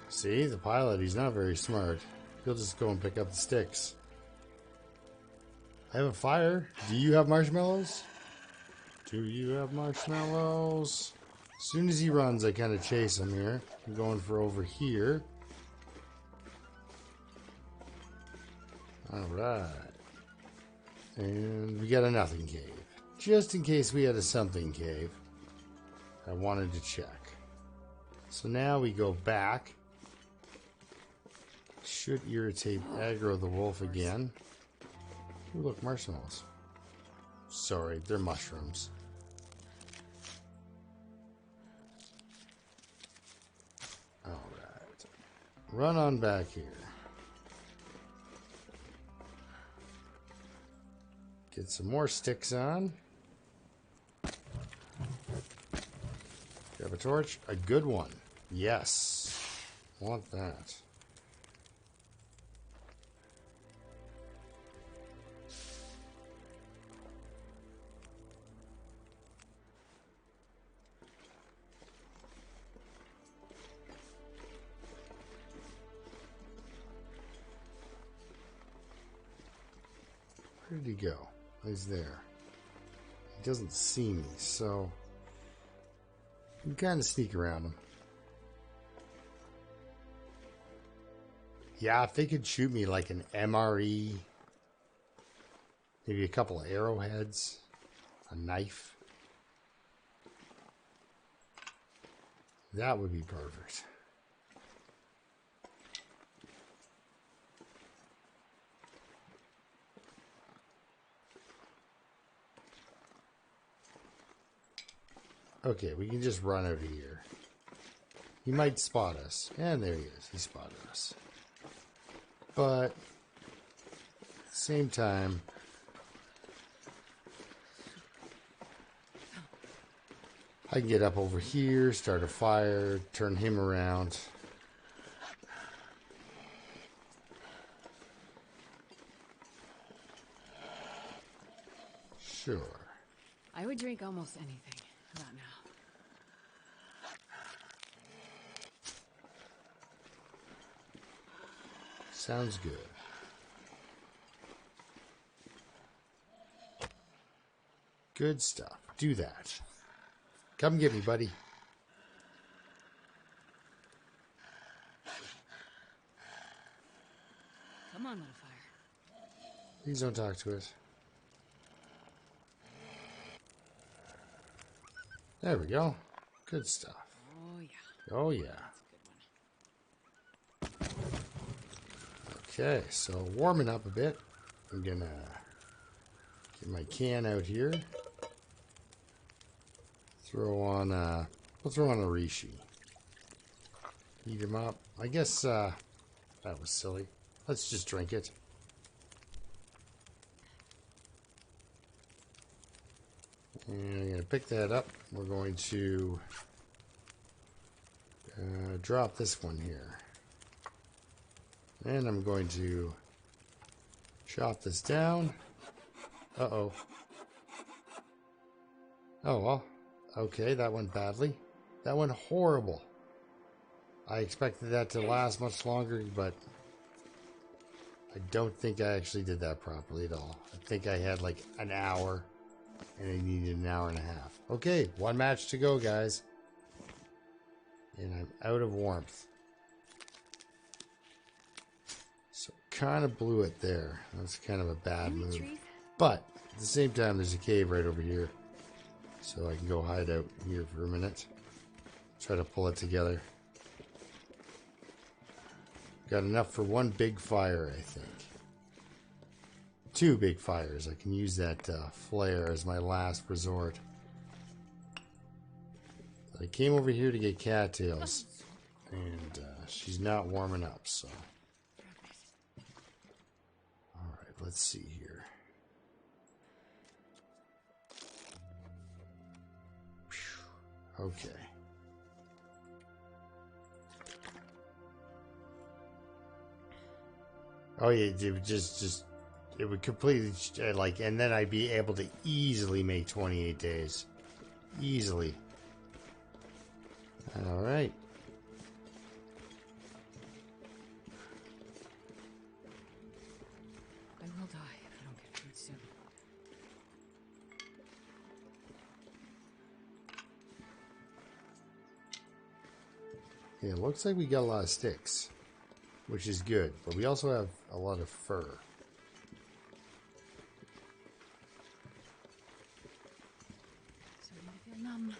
Speaker 1: See, the pilot, he's not very smart. He'll just go and pick up the sticks. I have a fire. Do you have marshmallows? Do you have marshmallows? As soon as he runs, I kind of chase him here. I'm going for over here. Alright. And we got a nothing cave. Just in case we had a something cave, I wanted to check. So now we go back. Should irritate aggro the wolf again. Ooh, look, marshmallows. Sorry, they're mushrooms. Alright. Run on back here. Get some more sticks on. Grab a torch. A good one. Yes. Want that. Where did he go? He's there. He doesn't see me, so you can kind of sneak around him. Yeah, if they could shoot me like an MRE, maybe a couple of arrowheads, a knife, that would be perfect. Okay, we can just run out of here. He might spot us. And there he is. He spotted us. But at the same time, I can get up over here, start a fire, turn him around. Sure.
Speaker 2: I would drink almost anything about now.
Speaker 1: Sounds good. Good stuff. Do that. Come get me, buddy.
Speaker 2: Come on, little fire.
Speaker 1: Please don't talk to us. There we go. Good stuff.
Speaker 2: Oh, yeah.
Speaker 1: Oh, yeah.
Speaker 2: That's a good one.
Speaker 1: Okay, so warming up a bit. I'm gonna get my can out here. Throw on we'll throw on a Rishi. Heat him up. I guess that was silly. Let's just drink it. And I'm gonna pick that up. We're going to drop this one here. And I'm going to chop this down. Uh-oh. Oh, well. Okay, that went badly. That went horrible. I expected that to last much longer, but I don't think I actually did that properly at all. I think I had like an hour, and I needed an hour and a half. Okay, one match to go, guys. And I'm out of warmth. So kind of blew it there. That's kind of a bad move. But at the same time, there's a cave right over here. So I can go hide out here for a minute. Try to pull it together. Got enough for one big fire, I think. Two big fires. I can use that flare as my last resort. I came over here to get cattails. And she's not warming up, so... Alright, let's see here. Okay. Oh yeah, it would just it would completely like, and then I'd be able to easily make 28 days, easily. All right.
Speaker 2: I will die if I don't get food soon.
Speaker 1: Yeah, it looks like we got a lot of sticks, which is good, but we also have a lot of fur.
Speaker 2: Starting to feel numb.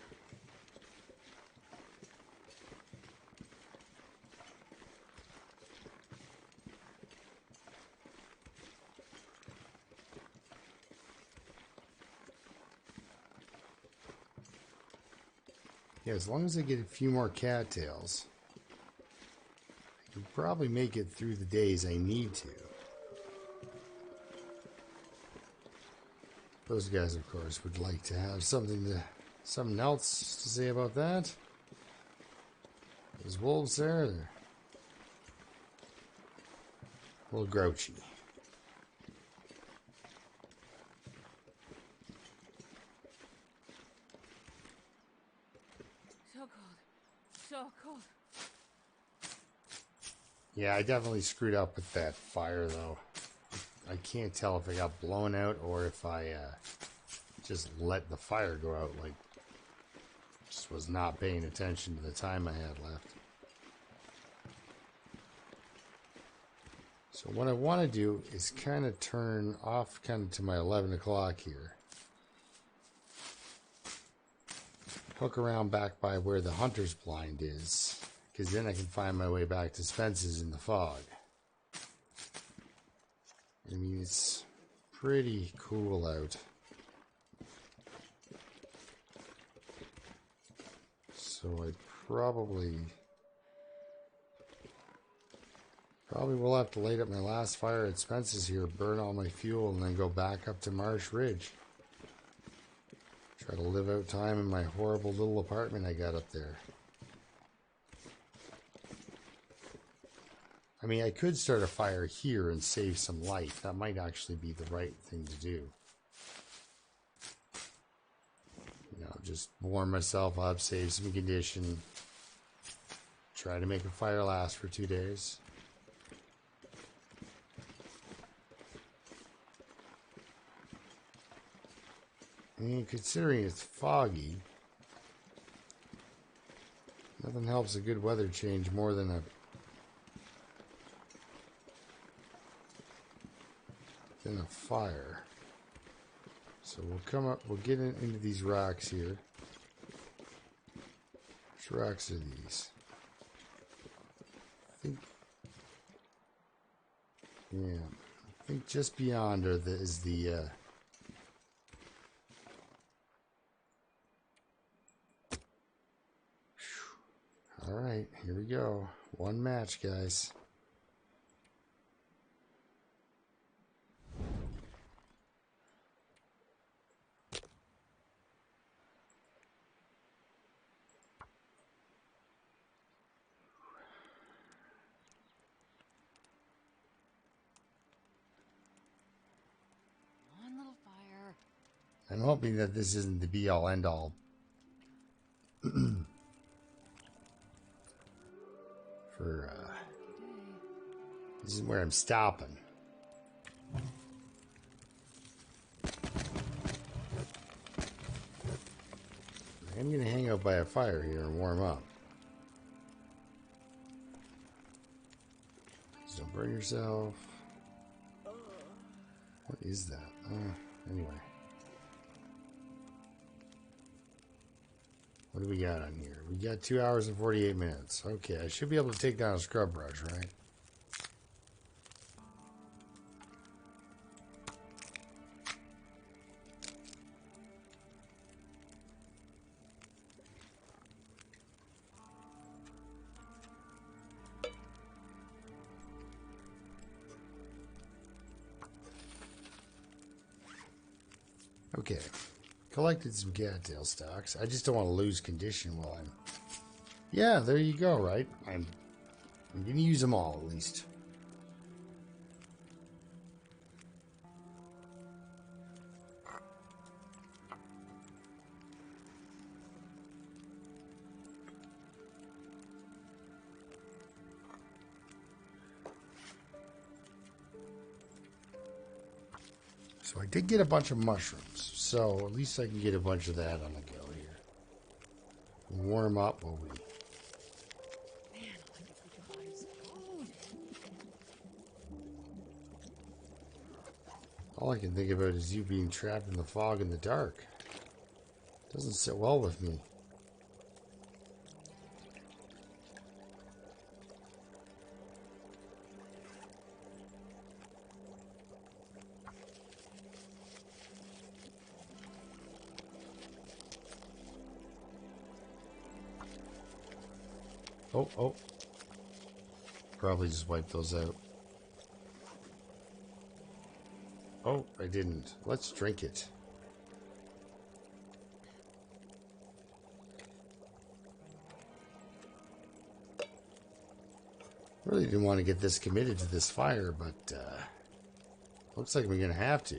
Speaker 1: Yeah, as long as I get a few more cattails, I can probably make it through the days I need to. Those guys, of course, would like to have something else to say about that. Those wolves there, they're a little grouchy.
Speaker 2: So cold. So cold.
Speaker 1: Yeah, I definitely screwed up with that fire, though. I can't tell if it got blown out or if I just let the fire go out. Like, just was not paying attention to the time I had left. So what I want to do is kind of turn off kind of to my 11 o'clock here. Hook around back by where the hunter's blind is, because then I can find my way back to Spence's in the fog. I mean, it's pretty cool out. So I probably will have to light up my last fire at Spence's here, burn all my fuel, and then go back up to Marsh Ridge. Try to live out time in my horrible little apartment I got up there. I mean, I could start a fire here and save some light. That might actually be the right thing to do. I'll just warm myself up, save some condition. Try to make a fire last for 2 days. And considering it's foggy, nothing helps a good weather change more than a fire. So we'll come up, we'll get into these rocks here. Which rocks are these? I think just beyond is the all right, here we go. One match, guys.
Speaker 2: One little fire.
Speaker 1: I'm hoping that this isn't the be-all, end-all. For this is where I'm stopping. I'm gonna hang out by a fire here and warm up. Just don't burn yourself. What is that? Anyway. What do we got on here? We got 2 hours and 48 minutes. Okay, I should be able to take down a scrub brush, right? Okay. Collected some cattail stalks. I just don't want to lose condition while I'm... Yeah, there you go, right? I'm going to use them all, at least. So I did get a bunch of mushrooms, so at least I can get a bunch of that on the go here. Warm up while we...
Speaker 2: Man, like if we could find some food.
Speaker 1: All I can think about is you being trapped in the fog in the dark. Doesn't sit well with me. Oh. Probably just wipe those out. Oh, I didn't. Let's drink it. Really didn't want to get this committed to this fire, but looks like we're going to have to.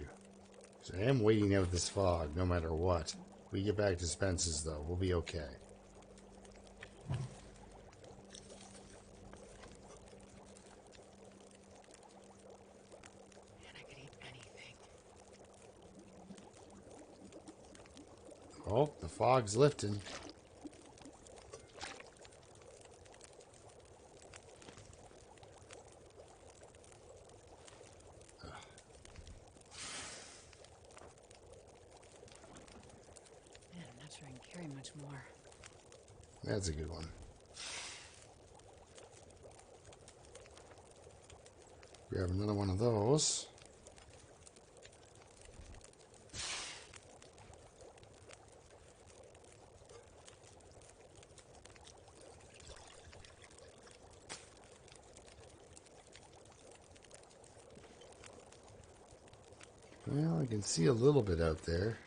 Speaker 1: So I am waiting out this fog, no matter what. We get back to Spence's, though. We'll be okay. Oh, the fog's lifting.
Speaker 2: Man, I'm not sure I can carry much more.
Speaker 1: That's a good one. Grab another one of those. Well, I can see a little bit out there.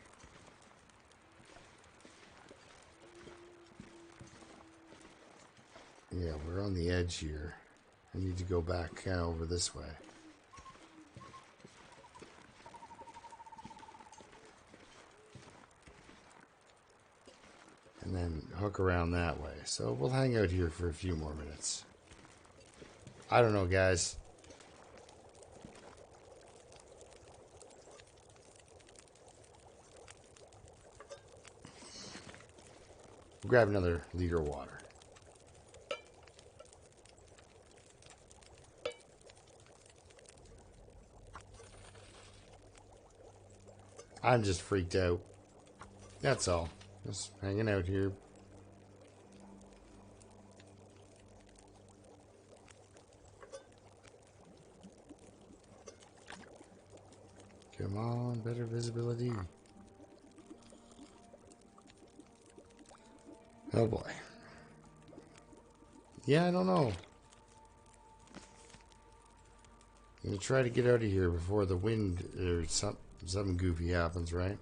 Speaker 1: Yeah, we're on the edge here. I need to go back kind of over this way. and then hook around that way. So we'll hang out here for a few more minutes. I don't know, guys. We'll grab another liter of water. I'm just freaked out. That's all. Just hanging out here. Come on, better visibility. Oh boy. Yeah, I don't know. I'm gonna try to get out of here before the wind or something goofy happens, right?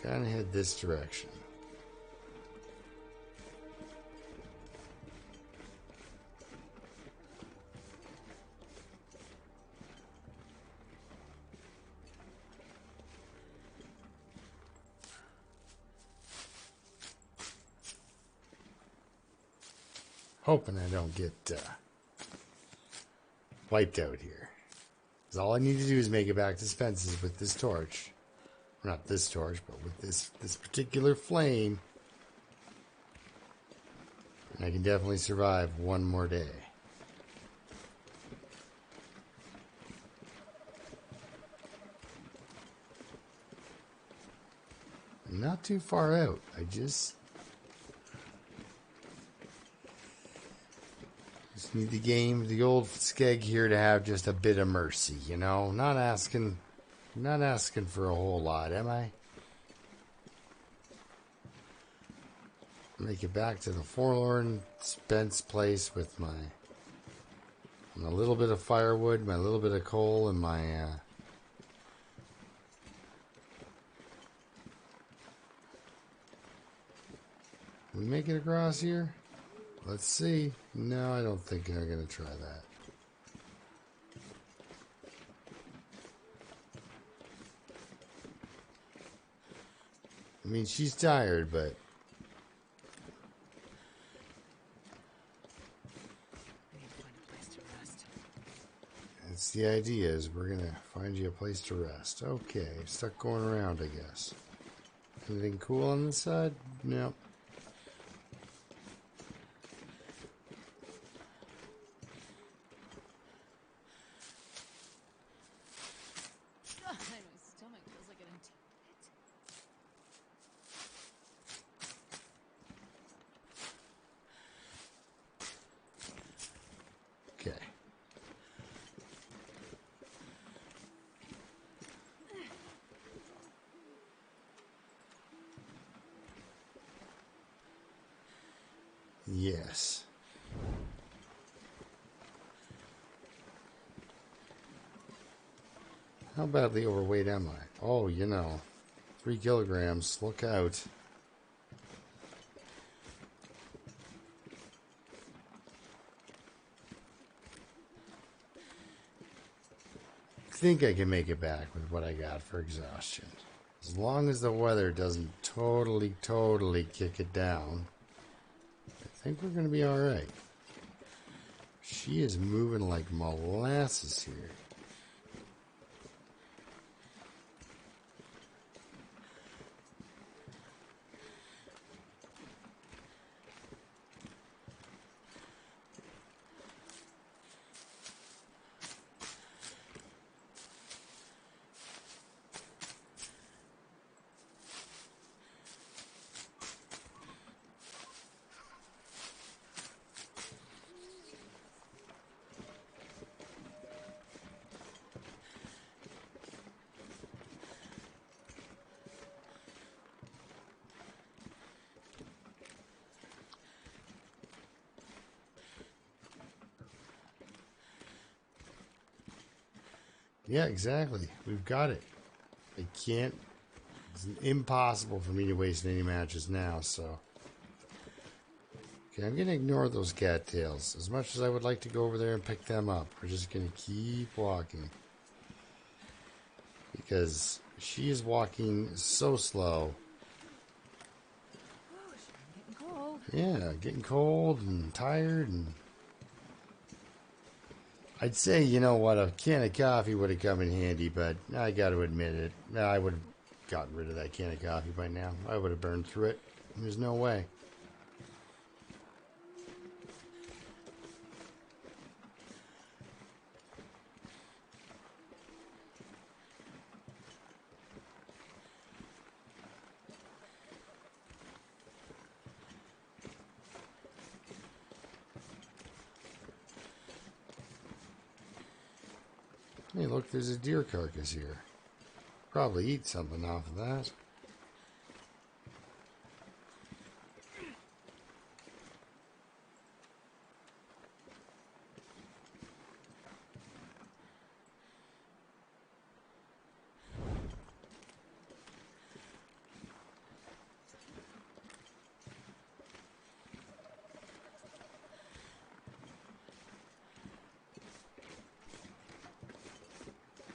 Speaker 1: Kind of head this direction. Hoping I don't get wiped out here. Because all I need to do is make it back to Spence's with this torch. Not this torch, but with this particular flame. And I can definitely survive one more day. I'm not too far out. I just need the old skeg here to have just a bit of mercy, you know? Not asking for a whole lot, am I? Make it back to the forlorn Spence place with my little bit of firewood, my little bit of coal, and my we make it across here? Let's see. No, I don't think I'm going to try that. I mean, she's tired, but that's the idea, is we're going to find you a place to rest. Okay, stuck going around, I guess. Anything cool on this side? Nope. Okay. Yes. How badly overweight am I? Oh, 3 kilograms. Look out. I think I can make it back with what I got for exhaustion. As long as the weather doesn't totally kick it down, I think we're going to be alright. She is moving like molasses here. Yeah, exactly. We've got it. I can't. It's impossible for me to waste any matches now, so. Okay, I'm going to ignore those cattails. As much as I would like to go over there and pick them up, we're just going to keep walking. Because she is walking so slow.
Speaker 2: Oh, sure, I'm getting cold.
Speaker 1: Yeah, getting cold and tired. And I'd say, you know what, a can of coffee would have come in handy, but I got to admit it. I would have gotten rid of that can of coffee by now. I would have burned through it. There's no way. Hey, look, there's a deer carcass here. Probably eat something off of that.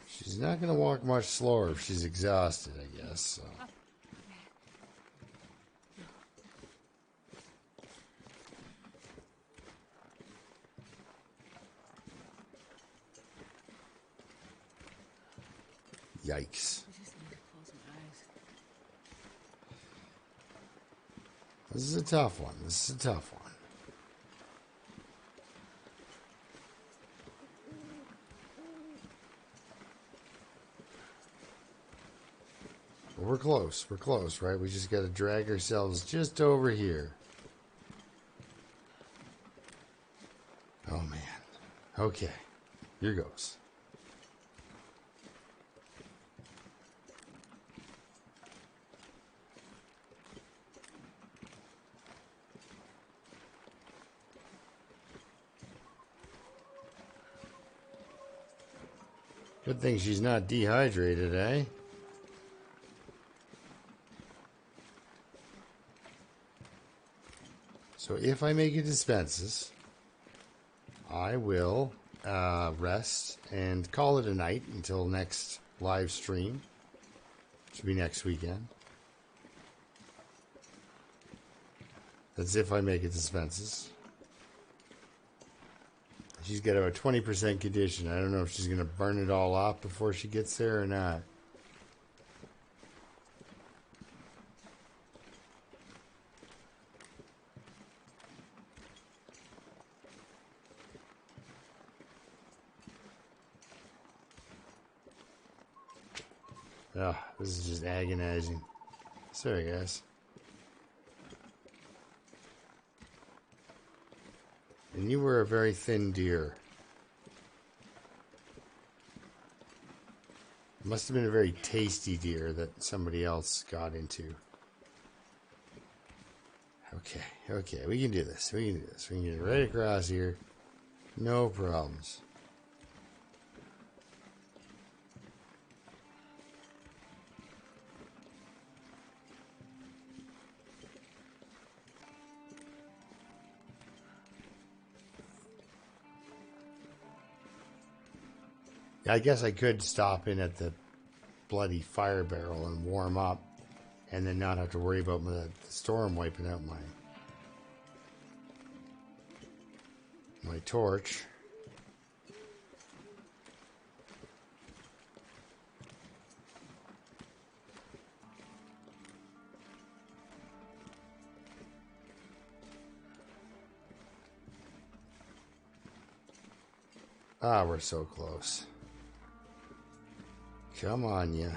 Speaker 1: She's not going to walk much slower if she's exhausted, I guess. So. Yikes.
Speaker 2: I just need to close my eyes.
Speaker 1: This is a tough one. This is a tough one. Well, we're close. We're close, right? We just got to drag ourselves just over here. Oh, man. Okay. Here goes. Good thing she's not dehydrated, eh? So if I make it to Spence's, I will rest and call it a night until next live stream. Should be next weekend. That's if I make it to Spence's. She's got about 20% condition. I don't know if she's going to burn it all off before she gets there or not. Oh, this is just agonizing. Sorry, guys. And you were a very thin deer. It must have been a very tasty deer that somebody else got into. Okay, we can do this. We can do this. We can get right across here. No problems. I guess I could stop in at the bloody fire barrel and warm up and then not have to worry about the storm wiping out my torch. Ah, we're so close. Come on, ya.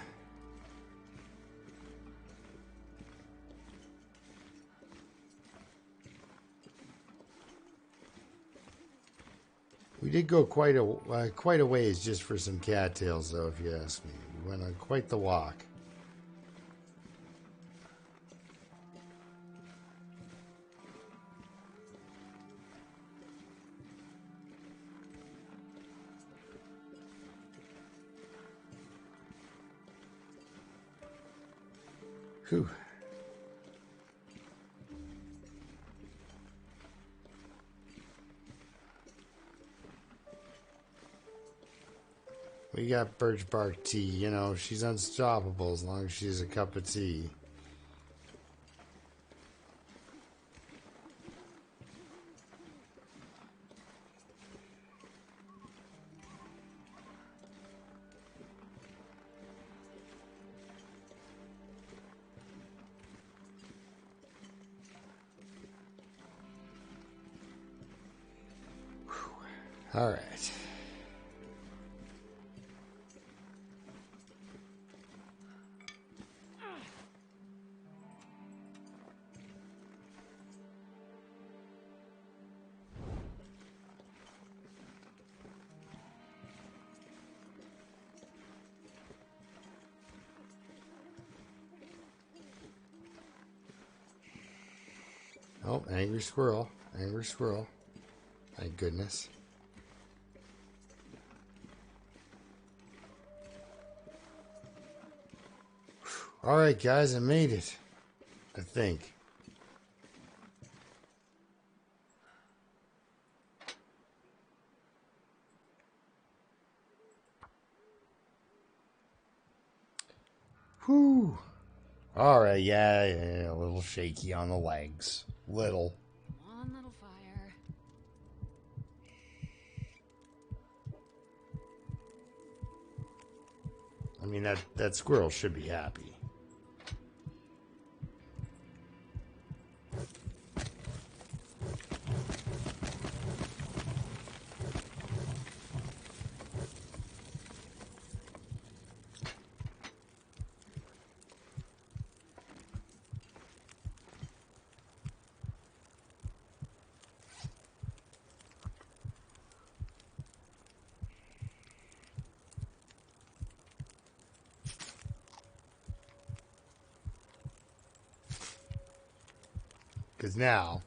Speaker 1: We did go quite a ways just for some cattails, though, if you ask me. We went on quite the walk. Whew. We got birch bark tea. You know, she's unstoppable as long as she has a cup of tea. All right. Oh, angry squirrel. Angry squirrel. Thank goodness. All right, guys, I made it. I think. Whew. All right, yeah, a little shaky on the legs. Little.
Speaker 2: One little fire.
Speaker 1: I mean, that squirrel should be happy. Because now,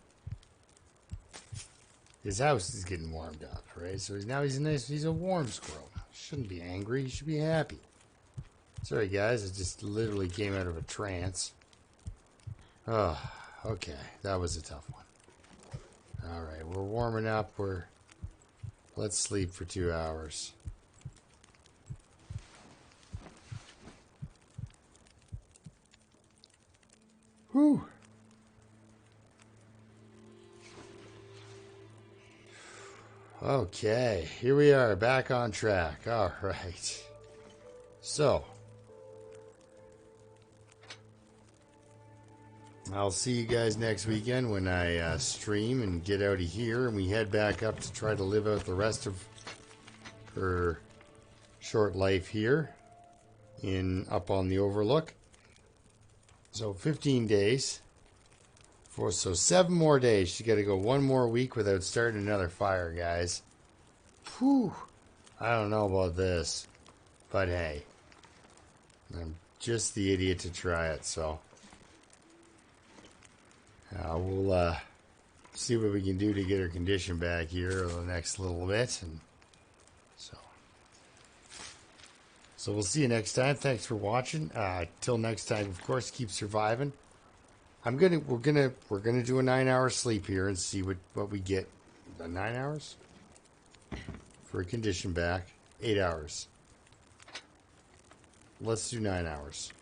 Speaker 1: his house is getting warmed up, right? So he's a warm squirrel. Shouldn't be angry. He should be happy. Sorry, guys. I just literally came out of a trance. Oh, okay. That was a tough one. All right, we're warming up. Let's sleep for 2 hours. Whew. Okay, here we are, back on track. All right. So, I'll see you guys next weekend when I stream and get out of here, and we head back up to try to live out the rest of her short life here up on the Overlook. So 15 days. So 7 more days. She got to go 1 more week without starting another fire, guys. Whew. I don't know about this. But hey. I'm just the idiot to try it, so. We'll see what we can do to get her condition back here over the next little bit. And so we'll see you next time. Thanks for watching. Till next time, of course, keep surviving. We're gonna do a 9-hour sleep here and see what we get. 9 hours for a condition back. 8 hours. Let's do 9 hours.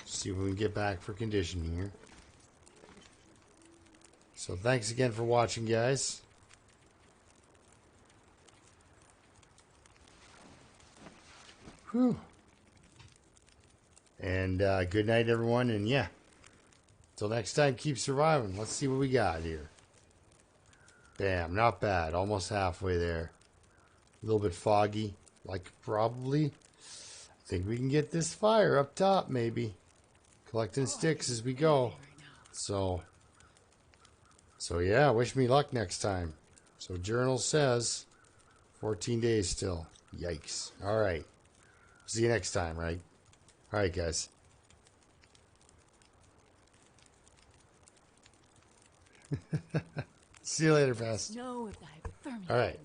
Speaker 1: See what we can get back for condition here. So thanks again for watching, guys. Whew. And good night, everyone. And yeah, till next time, keep surviving. Let's see what we got here. Bam, not bad. Almost halfway there. A little bit foggy, like probably. I think we can get this fire up top, maybe. Collecting sticks as we go. So yeah, wish me luck next time. So journal says 14 days still. Yikes. All right. See you next time, right? All right, guys. See you later, Fast.
Speaker 2: Snow of the hypothermia.
Speaker 1: All right.